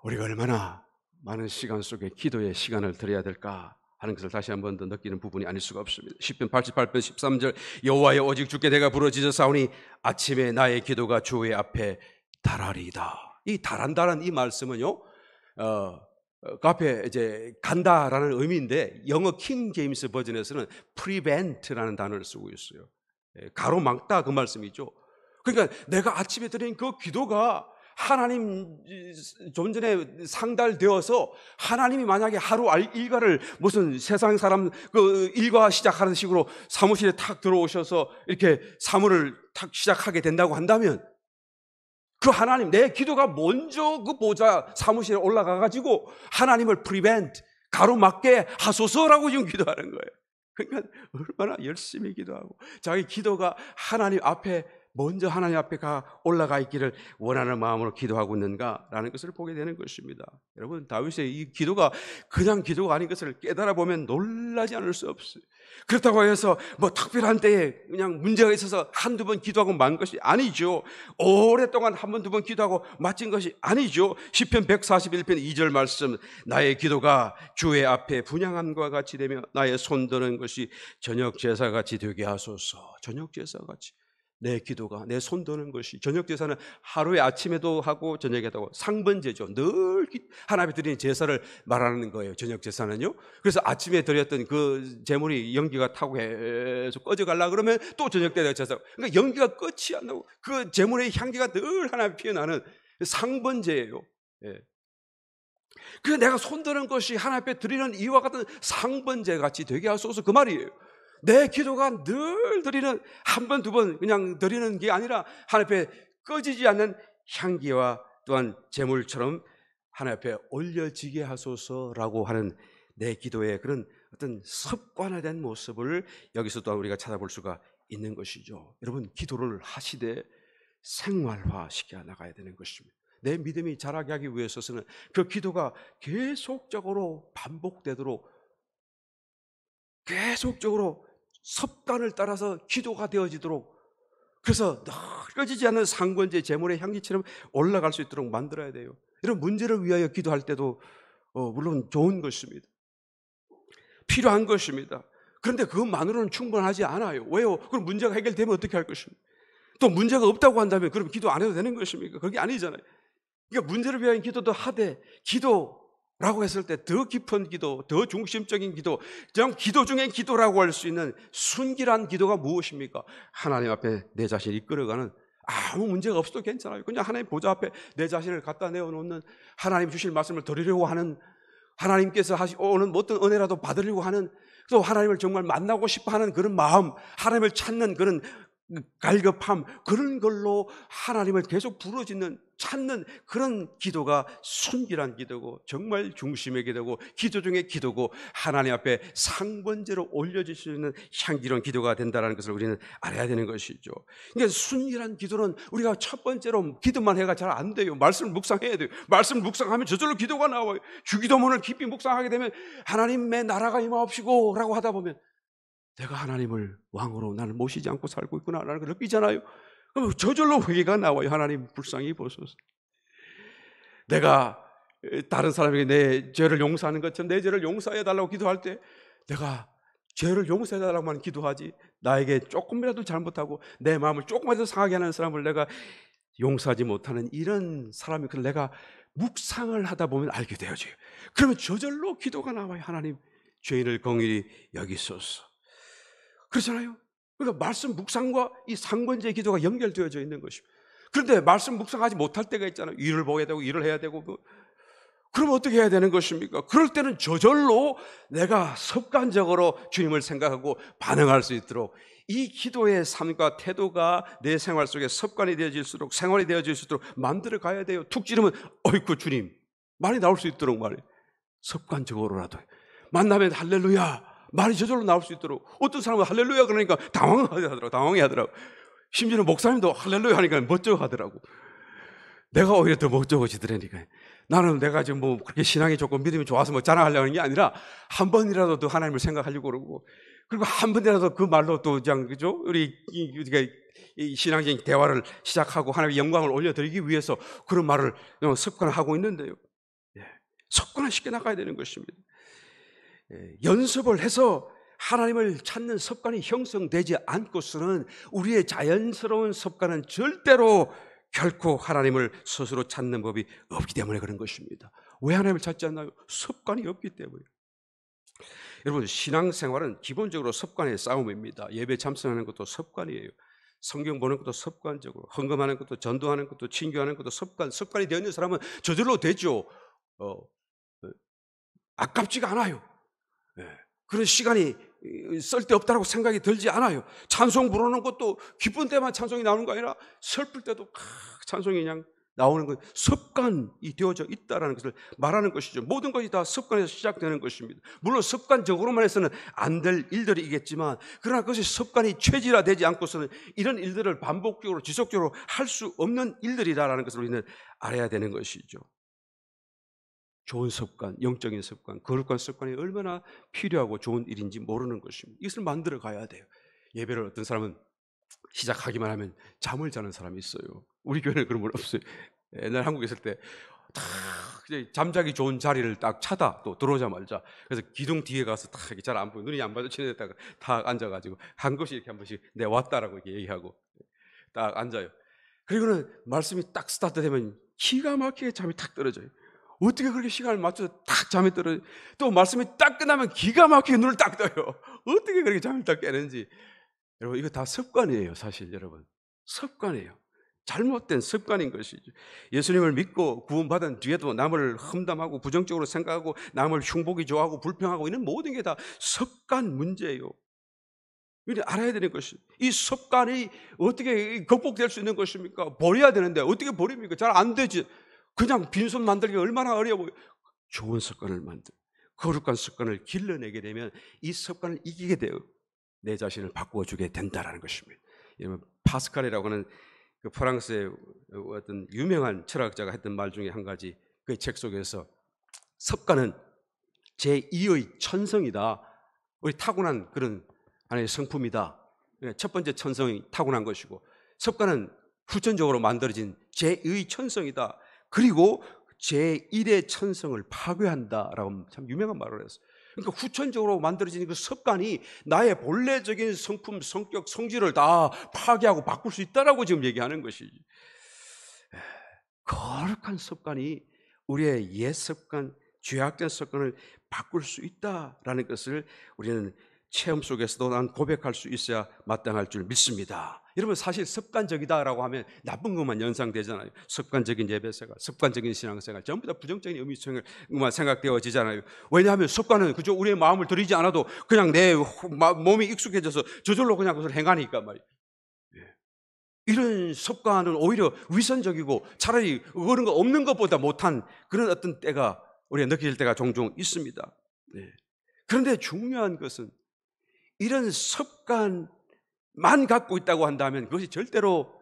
우리가 얼마나 많은 시간 속에 기도의 시간을 드려야 될까 하는 것을 다시 한 번 더 느끼는 부분이 아닐 수가 없습니다. 시편 88편 13절 여호와여 오직 주께 내가 부르짖었사오니 아침에 나의 기도가 주의 앞에 달하리이다. 이 달한다는 이 말씀은요, 그 앞에 이제 간다라는 의미인데 영어 킹 제임스 버전에서는 prevent라는 단어를 쓰고 있어요. 가로막다 그 말씀이죠. 그러니까 내가 아침에 드린 그 기도가 하나님 좀 전에 상달되어서 하나님이 만약에 하루 일과를 무슨 세상 사람 그 일과 시작하는 식으로 사무실에 탁 들어오셔서 이렇게 사무를 탁 시작하게 된다고 한다면 그 하나님, 내 기도가 먼저 그 보좌 사무실에 올라가가지고 하나님을 prevent, 가로막게 하소서라고 지금 기도하는 거예요. 그러니까 얼마나 열심히 기도하고 자기 기도가 하나님 앞에 먼저 하나님 앞에 올라가 있기를 원하는 마음으로 기도하고 있는가라는 것을 보게 되는 것입니다. 여러분, 다윗의 이 기도가 그냥 기도가 아닌 것을 깨달아 보면 놀라지 않을 수 없어요. 그렇다고 해서 뭐 특별한 때에 그냥 문제가 있어서 한두 번 기도하고 만 것이 아니죠. 오랫동안 한 번, 두 번 기도하고 마친 것이 아니죠. 시편 141편 2절 말씀 나의 기도가 주의 앞에 분향함과 같이 되며 나의 손드는 것이 저녁 제사같이 되게 하소서. 저녁 제사같이 내 기도가, 내 손드는 것이, 저녁 제사는 하루에 아침에도 하고 저녁에도 하고 상번제죠. 늘 하나님께 드리는 제사를 말하는 거예요. 저녁 제사는요. 그래서 아침에 드렸던 그 제물이 연기가 타고 계속 꺼져가려고 그러면 또 저녁 때 제사. 그러니까 연기가 끝이 안 나고 그 제물의 향기가 늘 하나님 피어나는 상번제예요. 예. 그래서 내가 손드는 것이 하나님 앞에 드리는 이와 같은 상번제 같이 되게 하소서 그 말이에요. 내 기도가 늘 드리는 한 번, 두 번 그냥 드리는 게 아니라 하나님 앞에 꺼지지 않는 향기와 또한 제물처럼 하나님 앞에 올려지게 하소서라고 하는 내 기도의 그런 어떤 습관화된 모습을 여기서 또한 우리가 찾아볼 수가 있는 것이죠. 여러분, 기도를 하시되 생활화시켜 나가야 되는 것입니다. 내 믿음이 자라게 하기 위해서는 그 기도가 계속적으로 반복되도록 계속적으로 습관을 따라서 기도가 되어지도록 그래서 늘 꺼지지 않는 상번제 제물의 향기처럼 올라갈 수 있도록 만들어야 돼요. 이런 문제를 위하여 기도할 때도 물론 좋은 것입니다. 필요한 것입니다. 그런데 그것만으로는 충분하지 않아요. 왜요? 그럼 문제가 해결되면 어떻게 할 것입니까? 또 문제가 없다고 한다면 그럼 기도 안 해도 되는 것입니까? 그게 아니잖아요. 그러니까 문제를 위한 기도도 하되 기도라고 했을 때 더 깊은 기도, 더 중심적인 기도, 그냥 기도 중에 기도라고 할 수 있는 순결한 기도가 무엇입니까? 하나님 앞에 내 자신을 이끌어가는 아무 문제가 없어도 괜찮아요. 그냥 하나님 보좌 앞에 내 자신을 갖다 내어놓는 하나님 주실 말씀을 드리려고 하는 하나님께서 오는 어떤 은혜라도 받으려고 하는 또 하나님을 정말 만나고 싶어하는 그런 마음, 하나님을 찾는 그런 갈급함, 그런 걸로 하나님을 계속 부르짖는 찾는 그런 기도가 순결한 기도고 정말 중심의 기도고 기도 중에 기도고 하나님 앞에 상번제로 올려질 수 있는 향기로운 기도가 된다는 것을 우리는 알아야 되는 것이죠. 그러니까 순결한 기도는 우리가 첫 번째로 기도만 해가 잘 안 돼요. 말씀을 묵상해야 돼요. 말씀을 묵상하면 저절로 기도가 나와요. 주기도문을 깊이 묵상하게 되면 하나님의 나라가 임하옵시고 라고 하다 보면 내가 하나님을 왕으로 나를 모시지 않고 살고 있구나라는 걸 느끼잖아요. 그럼 저절로 회개가 나와요. 하나님 불쌍히 보소서. 내가 다른 사람에게 내 죄를 용서하는 것처럼 내 죄를 용서해달라고 기도할 때 내가 죄를 용서해달라고만 기도하지 나에게 조금이라도 잘못하고 내 마음을 조금이라도 상하게 하는 사람을 내가 용서하지 못하는 이런 사람이 그걸 내가 묵상을 하다 보면 알게 되어져요. 그러면 저절로 기도가 나와요. 하나님 죄인을 긍휼히 여기소서. 그렇잖아요. 그러니까 말씀 묵상과 이 상번제 기도가 연결되어져 있는 것입니다. 그런데 말씀 묵상하지 못할 때가 있잖아요. 일을 보게 되고 일을 해야 되고 그럼 어떻게 해야 되는 것입니까? 그럴 때는 저절로 내가 습관적으로 주님을 생각하고 반응할 수 있도록 이 기도의 삶과 태도가 내 생활 속에 습관이 되어질수록, 생활이 되어질수록 만들어 가야 돼요. 툭 찌르면 어이구 주님 말이 나올 수 있도록 말이에요. 습관적으로라도 만나면 할렐루야 말이 저절로 나올 수 있도록. 어떤 사람은 할렐루야 그러니까 당황해하더라고. 심지어는 목사님도 할렐루야 하니까 멋쩍어하더라고. 내가 오히려 더 멋쩍어지더라니까. 나는 내가 지금 뭐 그렇게 신앙이 좋고 믿음이 좋아서 뭐 자랑하려는 게 아니라 한 번이라도 더 하나님을 생각하려고 그러고, 그리고 한 번이라도 그 말로 또 그냥 그죠? 우리가 이 신앙적인 대화를 시작하고 하나님의 영광을 올려드리기 위해서 그런 말을 습관하고 있는데요. 습관을 쉽게 나가야 되는 것입니다. 연습을 해서 하나님을 찾는 습관이 형성되지 않고서는 우리의 자연스러운 습관은 절대로 결코 하나님을 스스로 찾는 법이 없기 때문에 그런 것입니다. 왜 하나님을 찾지 않나요? 습관이 없기 때문에. 여러분, 신앙생활은 기본적으로 습관의 싸움입니다. 예배 참석하는 것도 습관이에요. 성경 보는 것도 습관적으로, 헌금하는 것도, 전도하는 것도, 친교하는 것도 습관이 되어 있는 사람은 저절로 되죠. 아깝지가 않아요. 그런 시간이 쓸데없다고 생각이 들지 않아요. 찬송 부르는 것도 기쁜 때만 찬송이 나오는 거 아니라 슬플 때도 찬송이 그냥 나오는 거, 습관이 되어져 있다는 것을 말하는 것이죠. 모든 것이 다 습관에서 시작되는 것입니다. 물론 습관적으로만 해서는 안 될 일들이 있겠지만, 그러나 그것이 습관이 체질화되지 않고서는 이런 일들을 반복적으로 지속적으로 할 수 없는 일들이라는 것을 우리는 알아야 되는 것이죠. 좋은 습관, 영적인 습관, 거룩한 습관이 얼마나 필요하고 좋은 일인지 모르는 것입니다. 이것을 만들어 가야 돼요. 예배를 어떤 사람은 시작하기만 하면 잠을 자는 사람이 있어요. 우리 교회는 그런 분 없어요. 옛날 한국에 있을 때 딱 잠자기 좋은 자리를 딱 찾아, 또 들어오자마자 그래서 기둥 뒤에 가서 딱 잘 안 보여, 눈이 안 마주치는 데다가 딱 앉아가지고 한 것이 이렇게 한 번씩 내 왔다라고 이렇게 얘기하고 딱 앉아요. 그리고는 말씀이 딱 스타트되면 기가 막히게 잠이 탁 떨어져요. 어떻게 그렇게 시간을 맞춰서 딱 잠이 떨어져? 또 말씀이 딱 끝나면 기가 막히게 눈을 딱 떠요. 어떻게 그렇게 잠을 딱 깨는지. 여러분, 이거 다 습관이에요. 사실 여러분, 습관이에요. 잘못된 습관인 것이죠. 예수님을 믿고 구원받은 뒤에도 남을 험담하고 부정적으로 생각하고 남을 흉보기 좋아하고 불평하고 이런 모든 게 다 습관 문제예요. 이걸 알아야 되는 것이, 이 습관이 어떻게 극복될 수 있는 것입니까? 버려야 되는데 어떻게 버립니까? 잘 안 되지. 그냥 빈손 만들기가 얼마나 어려워요. 좋은 습관을 거룩한 습관을 길러내게 되면 이 습관을 이기게 돼요. 내 자신을 바꾸어주게 된다는 것입니다. 파스칼이라고 하는 그 프랑스의 어떤 유명한 철학자가 했던 말 중에 한 가지, 그 책 속에서 습관은 제2의 천성이다. 우리 타고난 그런 하나의 성품이다. 첫 번째 천성이 타고난 것이고, 습관은 후천적으로 만들어진 제2의 천성이다. 그리고 제1의 천성을 파괴한다라고 참 유명한 말을 했어요. 그러니까 후천적으로 만들어진 그 습관이 나의 본래적인 성품, 성격, 성질을 다 파괴하고 바꿀 수 있다라고 지금 얘기하는 것이지. 거룩한 습관이 우리의 옛 습관, 죄악된 습관을 바꿀 수 있다라는 것을 우리는 체험 속에서도 난 고백할 수 있어야 마땅할 줄 믿습니다. 여러분, 사실 습관적이다라고 하면 나쁜 것만 연상되잖아요. 습관적인 예배생활, 습관적인 신앙생활, 전부 다 부정적인 의미만 생각되어지잖아요. 왜냐하면 습관은 그저 우리의 마음을 들이지 않아도 그냥 내 몸이 익숙해져서 저절로 그냥 그것을 행하니까 말이에요. 이런 습관은 오히려 위선적이고 차라리 그런 거 없는 것보다 못한 그런 어떤 때가 우리가 느낄 때가 종종 있습니다. 그런데 중요한 것은 이런 습관만 갖고 있다고 한다면 그것이 절대로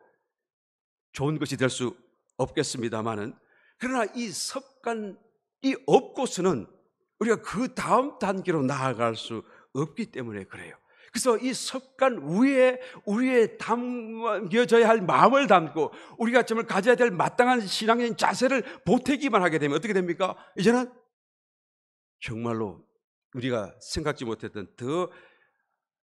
좋은 것이 될 수 없겠습니다만은, 그러나 이 습관이 없고서는 우리가 그 다음 단계로 나아갈 수 없기 때문에 그래요. 그래서 이 습관 위에 우리의 담겨져야 할 마음을 담고 우리가 정말 가져야 될 마땅한 신앙적인 자세를 보태기만 하게 되면 어떻게 됩니까? 이제는 정말로 우리가 생각지 못했던 더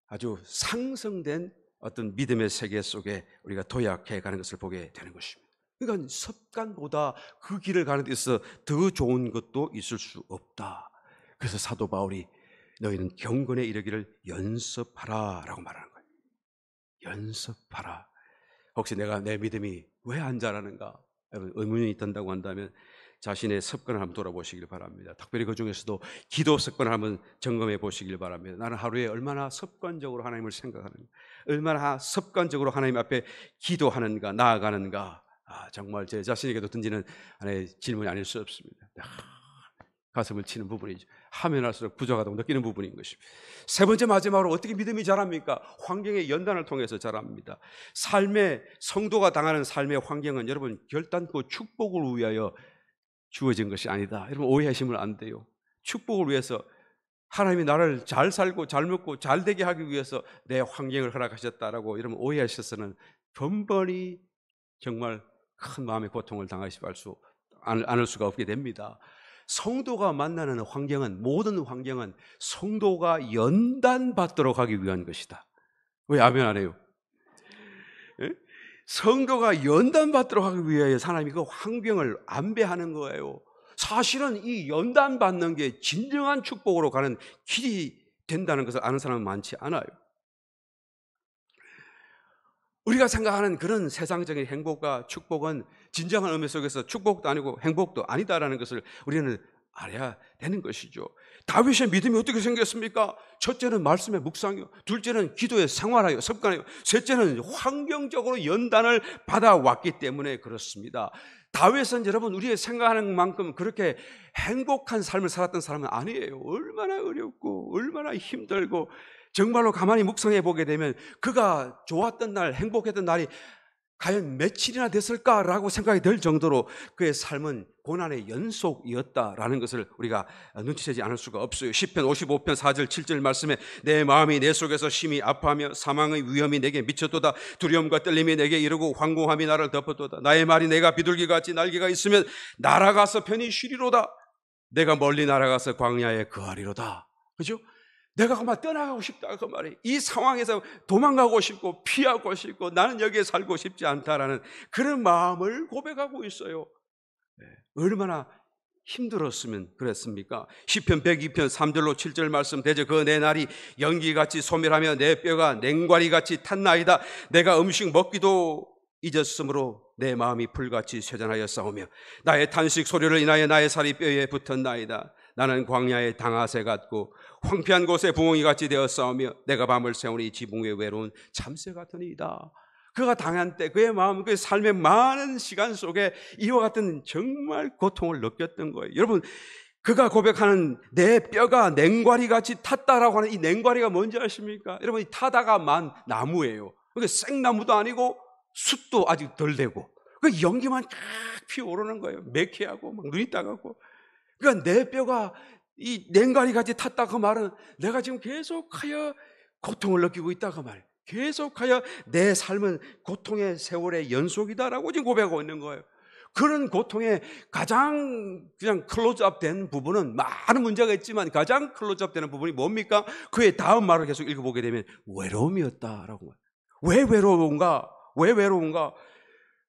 아주 상승된 어떤 믿음의 세계 속에 우리가 도약해 가는 것을 보게 되는 것입니다. 그러니까 습관보다 그 길을 가는 데 있어서 더 좋은 것도 있을 수 없다. 그래서 사도 바울이 너희는 경건에 이르기를 연습하라 라고 말하는 거예요. 연습하라. 혹시 내가 내 믿음이 왜 안 자라는가 의문이 든다고 한다면 자신의 습관을 한번 돌아보시길 바랍니다. 특별히 그 중에서도 기도 습관을 한번 점검해 보시길 바랍니다. 나는 하루에 얼마나 습관적으로 하나님을 생각하는가, 얼마나 습관적으로 하나님 앞에 기도하는가, 나아가는가. 정말 제 자신에게도 던지는 하나의 질문이 아닐 수 없습니다. 가슴을 치는 부분이죠. 하면 할수록 부족하다고 느끼는 부분인 것입니다. 세 번째, 마지막으로 어떻게 믿음이 자랍니까? 환경의 연단을 통해서 자랍니다. 성도가 당하는 삶의 환경은 여러분 결단코 축복을 위하여 주어진 것이 아니다. 여러분 오해하시면 안 돼요. 축복을 위해서, 하나님이 나를 잘 살고 잘 먹고 잘 되게 하기 위해서 내 환경을 허락하셨다라고 여러분 오해하셔서는 번번이 정말 큰 마음의 고통을 당하지 않을 수가 없게 됩니다. 성도가 만나는 환경은, 모든 환경은 성도가 연단받도록 하기 위한 것이다. 왜 아멘 안 해요? 성도가 연단받도록 하기 위하여 하나님이 그 환경을 안배하는 거예요. 사실은 이 연단받는 게 진정한 축복으로 가는 길이 된다는 것을 아는 사람은 많지 않아요. 우리가 생각하는 그런 세상적인 행복과 축복은 진정한 의미 속에서 축복도 아니고 행복도 아니다라는 것을 우리는 알아야 되는 것이죠. 다윗의 믿음이 어떻게 생겼습니까? 첫째는 말씀의 묵상이요, 둘째는 기도의 생활하여 습관이요, 셋째는 환경적으로 연단을 받아왔기 때문에 그렇습니다. 다윗은 여러분 우리의 생각하는 만큼 그렇게 행복한 삶을 살았던 사람은 아니에요. 얼마나 어렵고 얼마나 힘들고, 정말로 가만히 묵상해 보게 되면 그가 좋았던 날, 행복했던 날이 과연 며칠이나 됐을까라고 생각이 들 정도로 그의 삶은 고난의 연속이었다라는 것을 우리가 눈치채지 않을 수가 없어요. 시편 55편 4절 7절 말씀에 내 마음이 내 속에서 심히 아파하며 사망의 위험이 내게 미쳤도다. 두려움과 떨림이 내게 이르고 황공함이 나를 덮었도다. 나의 말이 내가 비둘기같이 날개가 있으면 날아가서 편히 쉬리로다. 내가 멀리 날아가서 광야에 거하리로다. 그죠? 내가 그만 떠나가고 싶다 그 말이, 이 상황에서 도망가고 싶고 피하고 싶고 나는 여기에 살고 싶지 않다라는 그런 마음을 고백하고 있어요. 얼마나 힘들었으면 그랬습니까? 시편 102편 3절로 7절 말씀, 대저 그 내 날이 연기같이 소멸하며 내 뼈가 냉과리같이 탔나이다. 내가 음식 먹기도 잊었으므로 내 마음이 불같이 쇠잔하여 싸우며 나의 탄식 소리를 인하여 나의 살이 뼈에 붙었나이다. 나는 광야의 당아새 같고 황폐한 곳에 부엉이같이 되어 싸우며 내가 밤을 새우니 지붕 위에 외로운 참새 같으니이다. 그가 당한 때 그의 마음, 그의 삶의 많은 시간 속에 이와 같은 정말 고통을 느꼈던 거예요. 여러분, 그가 고백하는 내 뼈가 냉과리같이 탔다라고 하는 이 냉과리가 뭔지 아십니까? 여러분, 이 타다가 만 나무예요. 그게 생나무도 아니고 숯도 아직 덜 되고 그 연기만 쫙 피어오르는 거예요. 매캐하고 막 눈이 따갑고. 그러니까 내 뼈가 이 냉가리같이 탔다 그 말은 내가 지금 계속하여 고통을 느끼고 있다 그 말, 계속하여 내 삶은 고통의 세월의 연속이다라고 지금 고백하고 있는 거예요. 그런 고통의 가장 그냥 클로즈업 된 부분은 많은 문제가 있지만 가장 클로즈업 되는 부분이 뭡니까? 그의 다음 말을 계속 읽어보게 되면 외로움이었다라고. 왜 외로운가? 왜 외로운가?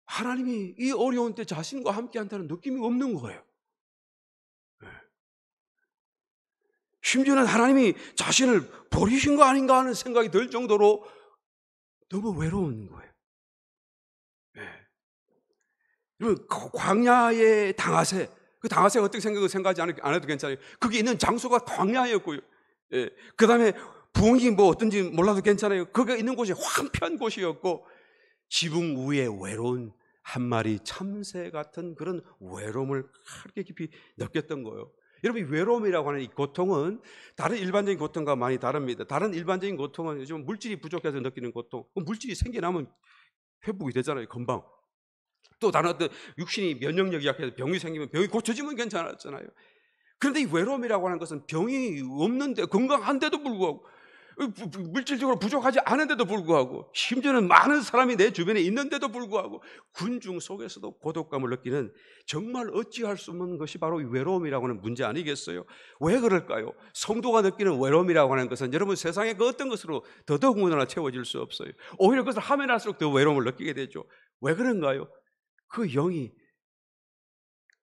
하나님이 이 어려운 때 자신과 함께 한다는 느낌이 없는 거예요. 심지어는 하나님이 자신을 버리신 거 아닌가 하는 생각이 들 정도로 너무 외로운 거예요. 여러분, 광야의 당아새, 그 당아새가 어떻게 생각하지 안 해도 괜찮아요. 거기 있는 장소가 광야였고요. 그 다음에 부엉이 뭐 어떤지 몰라도 괜찮아요. 거기 있는 곳이 황폐한 곳이었고 지붕 위에 외로운 한 마리 참새 같은 그런 외로움을 그렇게 깊이 느꼈던 거예요. 여러분, 이 외로움이라고 하는 이 고통은 다른 일반적인 고통과 많이 다릅니다. 다른 일반적인 고통은 요즘 물질이 부족해서 느끼는 고통, 물질이 생겨나면 회복이 되잖아요, 금방. 또 다른 어떤 육신이 면역력이 약해서 병이 생기면 병이 고쳐지면 괜찮았잖아요. 그런데 이 외로움이라고 하는 것은 병이 없는데, 건강한데도 불구하고, 물질적으로 부족하지 않은데도 불구하고, 심지어는 많은 사람이 내 주변에 있는데도 불구하고 군중 속에서도 고독감을 느끼는, 정말 어찌할 수 없는 것이 바로 이 외로움이라고 하는 문제 아니겠어요? 왜 그럴까요? 성도가 느끼는 외로움이라고 하는 것은 여러분 세상의 그 어떤 것으로 더더군다나 채워질 수 없어요. 오히려 그것을 하면 할수록 더 외로움을 느끼게 되죠. 왜 그런가요? 그 영이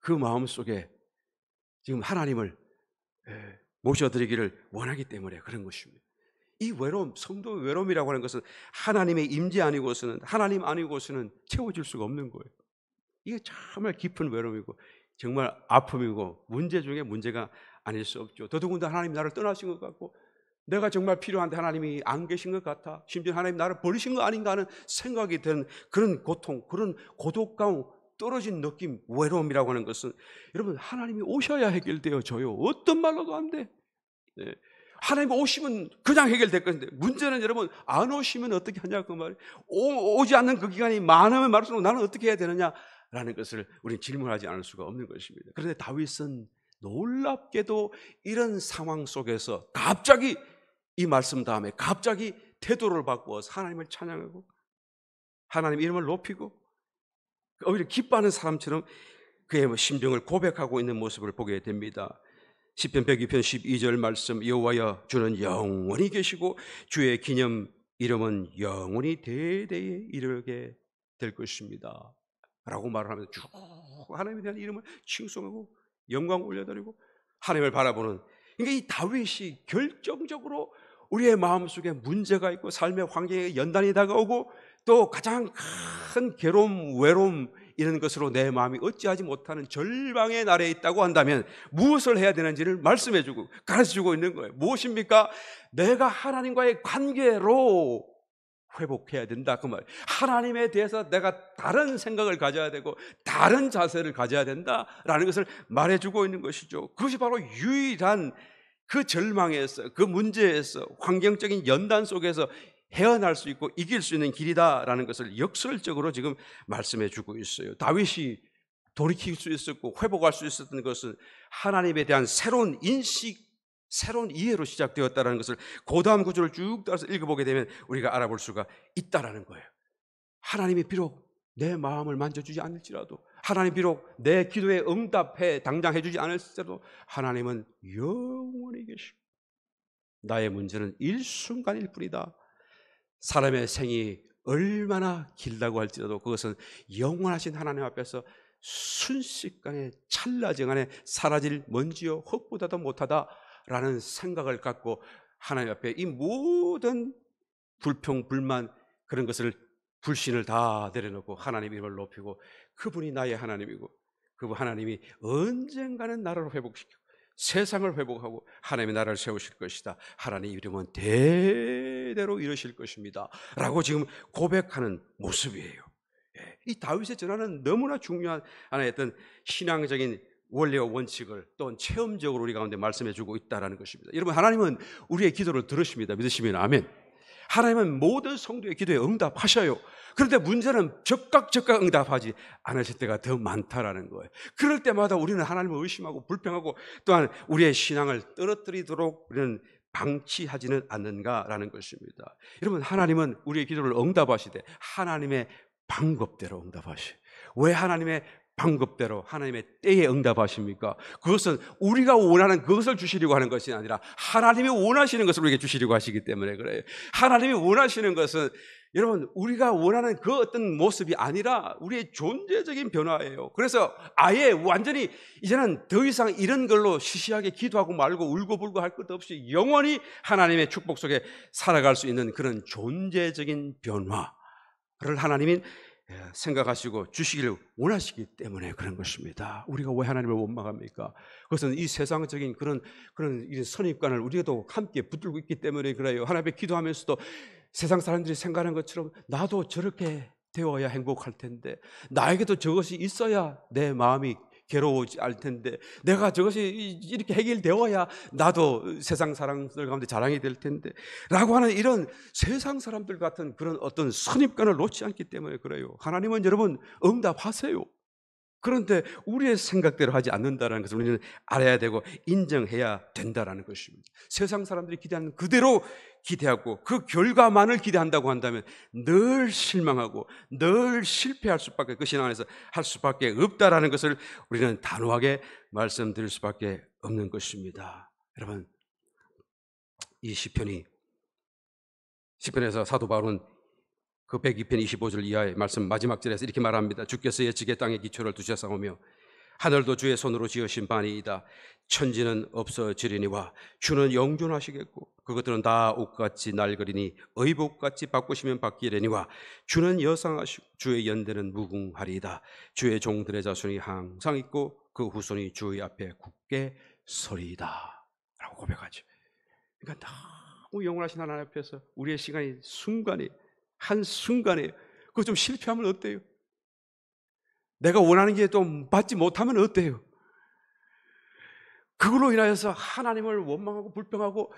그 마음속에 지금 하나님을 모셔드리기를 원하기 때문에 그런 것입니다. 이 외로움, 성도의 외로움이라고 하는 것은 하나님의 임재 아니고서는, 하나님 아니고서는 채워질 수가 없는 거예요. 이게 정말 깊은 외로움이고 정말 아픔이고 문제 중에 문제가 아닐 수 없죠. 더더군다나 하나님 나를 떠나신 것 같고 내가 정말 필요한데 하나님이 안 계신 것 같아, 심지어 하나님 나를 버리신 거 아닌가 하는 생각이 드는 그런 고통, 그런 고독감, 떨어진 느낌, 외로움이라고 하는 것은 여러분 하나님이 오셔야 해결되어져요. 어떤 말로도 안 돼. 네. 하나님 오시면 그냥 해결될 건데 문제는 여러분 안 오시면 어떻게 하냐 그 말이에요. 오지 않는 그 기간이 많으면 많을수록 나는 어떻게 해야 되느냐라는 것을 우리는 질문하지 않을 수가 없는 것입니다. 그런데 다윗은 놀랍게도 이런 상황 속에서 갑자기 이 말씀 다음에 갑자기 태도를 바꾸어서 하나님을 찬양하고 하나님 이름을 높이고 오히려 기뻐하는 사람처럼 그의 심정을 고백하고 있는 모습을 보게 됩니다. 시편 102편 12절 말씀, 여호와여 주는 영원히 계시고 주의 기념 이름은 영원히 대대에 이르게 될 것입니다 라고 말을 하면서 쭉 하나님에 대한 이름을 칭송하고 영광 올려드리고 하나님을 바라보는, 그러니까 이 다윗이 결정적으로 우리의 마음속에 문제가 있고 삶의 환경에 연단이 다가오고 또 가장 큰 괴로움, 외로움 이런 것으로 내 마음이 어찌하지 못하는 절망의 날에 있다고 한다면 무엇을 해야 되는지를 말씀해주고 가르쳐주고 있는 거예요. 무엇입니까? 내가 하나님과의 관계로 회복해야 된다 그 말. 하나님에 대해서 내가 다른 생각을 가져야 되고 다른 자세를 가져야 된다라는 것을 말해주고 있는 것이죠. 그것이 바로 유일한 그 절망에서, 그 문제에서, 환경적인 연단 속에서 헤어날 수 있고 이길 수 있는 길이다라는 것을 역설적으로 지금 말씀해 주고 있어요. 다윗이 돌이킬 수 있었고 회복할 수 있었던 것은 하나님에 대한 새로운 인식, 새로운 이해로 시작되었다는 것을 그 다음 구절을 쭉 따라서 읽어보게 되면 우리가 알아볼 수가 있다라는 거예요. 하나님이 비록 내 마음을 만져주지 않을지라도, 하나님 비록 내 기도에 응답해 당장 해주지 않을지라도 하나님은 영원히 계시고 나의 문제는 일순간일 뿐이다. 사람의 생이 얼마나 길다고 할지라도 그것은 영원하신 하나님 앞에서 순식간에 찰나정안에 사라질 먼지요 흙보다도 못하다라는 생각을 갖고 하나님 앞에 이 모든 불평, 불만 그런 것을 불신을 다 내려놓고 하나님 이름을 높이고 그분이 나의 하나님이고 그 하나님이 언젠가는 나라를 회복시키고 세상을 회복하고 하나님의 나라를 세우실 것이다. 하나님 이름은 대대로 이루실 것입니다 라고 지금 고백하는 모습이에요. 이 다윗의 전화는 너무나 중요한 하나의 어떤 신앙적인 원리와 원칙을 또 체험적으로 우리 가운데 말씀해 주고 있다는 것입니다. 여러분 하나님은 우리의 기도를 들으십니다. 믿으시면 아멘. 하나님은 모든 성도의 기도에 응답하셔요. 그런데 문제는 즉각 응답하지 않으실 때가 더 많다라는 거예요. 그럴 때마다 우리는 하나님을 의심하고 불평하고 또한 우리의 신앙을 떨어뜨리도록 우리는 방치하지는 않는가라는 것입니다. 여러분 하나님은 우리의 기도를 응답하시되 하나님의 방법대로 응답하셔요. 왜 하나님의 방법대로 하나님의 때에 응답하십니까? 그것은 우리가 원하는 그것을 주시려고 하는 것이 아니라 하나님이 원하시는 것을 우리에게 주시려고 하시기 때문에 그래요. 하나님이 원하시는 것은 여러분 우리가 원하는 그 어떤 모습이 아니라 우리의 존재적인 변화예요. 그래서 아예 완전히 이제는 더 이상 이런 걸로 시시하게 기도하고 말고 울고불고 할 것도 없이 영원히 하나님의 축복 속에 살아갈 수 있는 그런 존재적인 변화를 하나님이 생각하시고 주시기를 원하시기 때문에 그런 것입니다. 우리가 왜 하나님을 원망합니까? 그것은 이 세상적인 그런 선입관을 우리도 함께 붙들고 있기 때문에 그래요. 하나님께 기도하면서도 세상 사람들이 생각하는 것처럼 나도 저렇게 되어야 행복할 텐데, 나에게도 저것이 있어야 내 마음이 괴로우지 않을 텐데, 내가 저것이 이렇게 해결되어야 나도 세상 사람들 가운데 자랑이 될 텐데 라고 하는 이런 세상 사람들 같은 그런 어떤 선입관을 놓지 않기 때문에 그래요. 하나님은 여러분 응답하세요. 그런데 우리의 생각대로 하지 않는다는 것을 우리는 알아야 되고 인정해야 된다는 것입니다. 세상 사람들이 기대하는 그대로 기대하고 그 결과만을 기대한다고 한다면 늘 실망하고 늘 실패할 수밖에, 그 신앙 안에서 할 수밖에 없다라는 것을 우리는 단호하게 말씀드릴 수밖에 없는 것입니다. 여러분, 이 시편에서 사도 바울은 그 102편 25절 이하의 말씀 마지막 절에서 이렇게 말합니다. 주께서 예측의 땅에 기초를 두셨사오며 하늘도 주의 손으로 지으신 바니이다. 천지는 없어지리니와 주는 영존하시겠고 그것들은 다 옷같이 낡으리니 의복같이 바꾸시면 바뀌려니와 주는 여상하시고 주의 연대는 무궁하리이다. 주의 종들의 자손이 항상 있고 그 후손이 주의 앞에 굳게 서리이다 라고 고백하죠. 그러니까 너무 영원하신 하나님 앞에서 우리의 시간이 순간에 한순간에 그거 좀 실패하면 어때요? 내가 원하는 게 좀 받지 못하면 어때요? 그걸로 인하여서 하나님을 원망하고 불평하고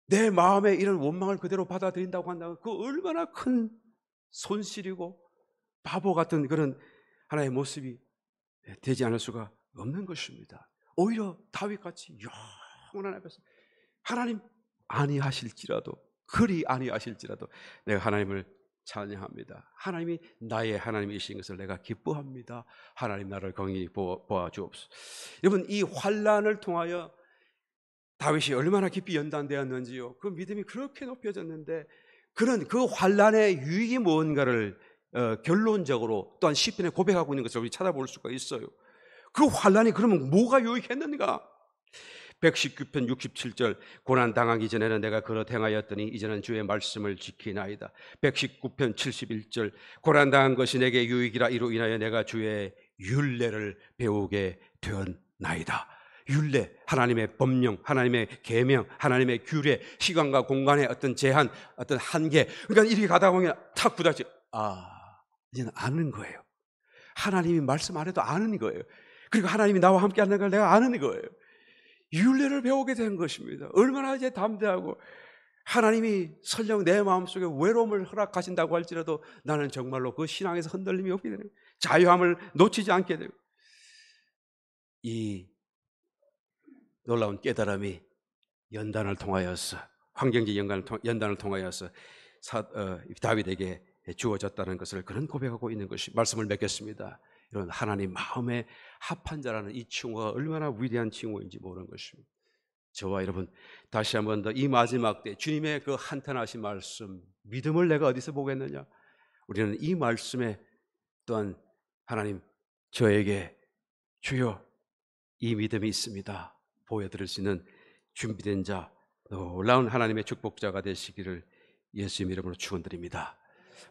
내 마음에 이런 원망을 그대로 받아들인다고 한다면 그 얼마나 큰 손실이고 바보 같은 그런 하나의 모습이 되지 않을 수가 없는 것입니다. 오히려 다윗같이 영원한 앞에서 하나님 아니하실지라도 그리 아니하실지라도 내가 하나님을 찬양합니다. 하나님이 나의 하나님이신 것을 내가 기뻐합니다. 하나님 나를 긍휼히 보아주옵소서. 여러분, 이 환난을 통하여 다윗이 얼마나 깊이 연단되었는지요. 그 믿음이 그렇게 높여졌는데 그런 그 환난의 유익이 무언가를 결론적으로 또한 시편에 고백하고 있는 것을 우리 찾아볼 수가 있어요. 그 환난이 그러면 뭐가 유익했는가? 119편 67절 고난 당하기 전에는 내가 그릇 행하였더니 이제는 주의 말씀을 지키나이다. 119편 71절 고난 당한 것이 내게 유익이라 이로 인하여 내가 주의 율례를 배우게 되었나이다. 율례, 하나님의 법령, 하나님의 계명, 하나님의 규례, 시간과 공간의 어떤 제한, 어떤 한계. 그러니까 이렇게 가다 보면 탁 부딪혀. 이제는 아는 거예요. 하나님이 말씀 안 해도 아는 거예요. 그리고 하나님이 나와 함께 하는 걸 내가 아는 거예요. 율례를 배우게 된 것입니다. 얼마나 이제 담대하고 하나님이 설령 내 마음속에 외로움을 허락하신다고 할지라도 나는 정말로 그 신앙에서 흔들림이 없게 되는 거예요. 자유함을 놓치지 않게 되고 이 놀라운 깨달음이 연단을 통하여서 환경적 연단을 통하여서 다윗에게 주어졌다는 것을 그런 고백하고 있는 것이 말씀을 맺겠습니다. 이런 하나님 마음에 합한 자라는 이 칭호가 얼마나 위대한 칭호인지 모르는 것입니다. 저와 여러분 다시 한번 더 이 마지막 때 주님의 그 한탄하신 말씀 믿음을 내가 어디서 보겠느냐? 우리는 이 말씀에 또한 하나님 저에게 주여 이 믿음이 있습니다 보여드릴 수 있는 준비된 자 놀라운 하나님의 축복자가 되시기를 예수님 이름으로 축원드립니다.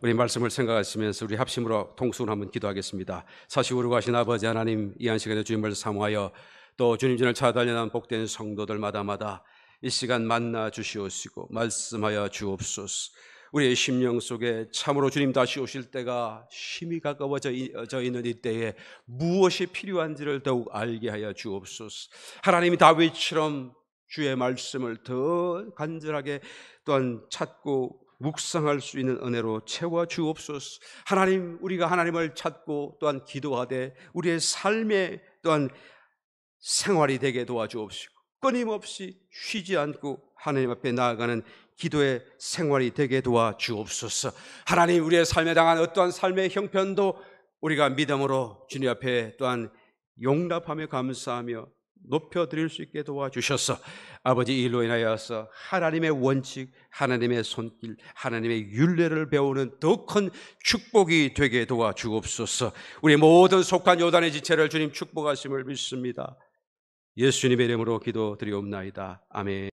우리 말씀을 생각하시면서 우리 합심으로 통성으로 한번 기도하겠습니다. 사시우로 가신 아버지 하나님, 이 한 시간에 주님을 사모하여 또 주님 전을 찾아다니는 복된 성도들마다마다 이 시간 만나 주시옵시고 말씀하여 주옵소서. 우리의 심령 속에 참으로 주님 다시 오실 때가 심히 가까워져 있는 이때에 무엇이 필요한지를 더욱 알게 하여 주옵소서. 하나님이 다윗처럼 주의 말씀을 더 간절하게 또한 찾고 묵상할 수 있는 은혜로 채워 주옵소서. 하나님, 우리가 하나님을 찾고 또한 기도하되 우리의 삶에 또한 생활이 되게 도와주옵시고 끊임없이 쉬지 않고 하나님 앞에 나아가는 기도의 생활이 되게 도와주옵소서. 하나님, 우리의 삶에 당한 어떠한 삶의 형편도 우리가 믿음으로 주님 앞에 또한 용납하며 감사하며 높여드릴 수 있게 도와주셔서 아버지 이 일로 인하여서 하나님의 원칙, 하나님의 손길, 하나님의 율례를 배우는 더 큰 축복이 되게 도와주옵소서. 우리 모든 속한 요단의 지체를 주님 축복하심을 믿습니다. 예수님의 이름으로 기도드리옵나이다. 아멘.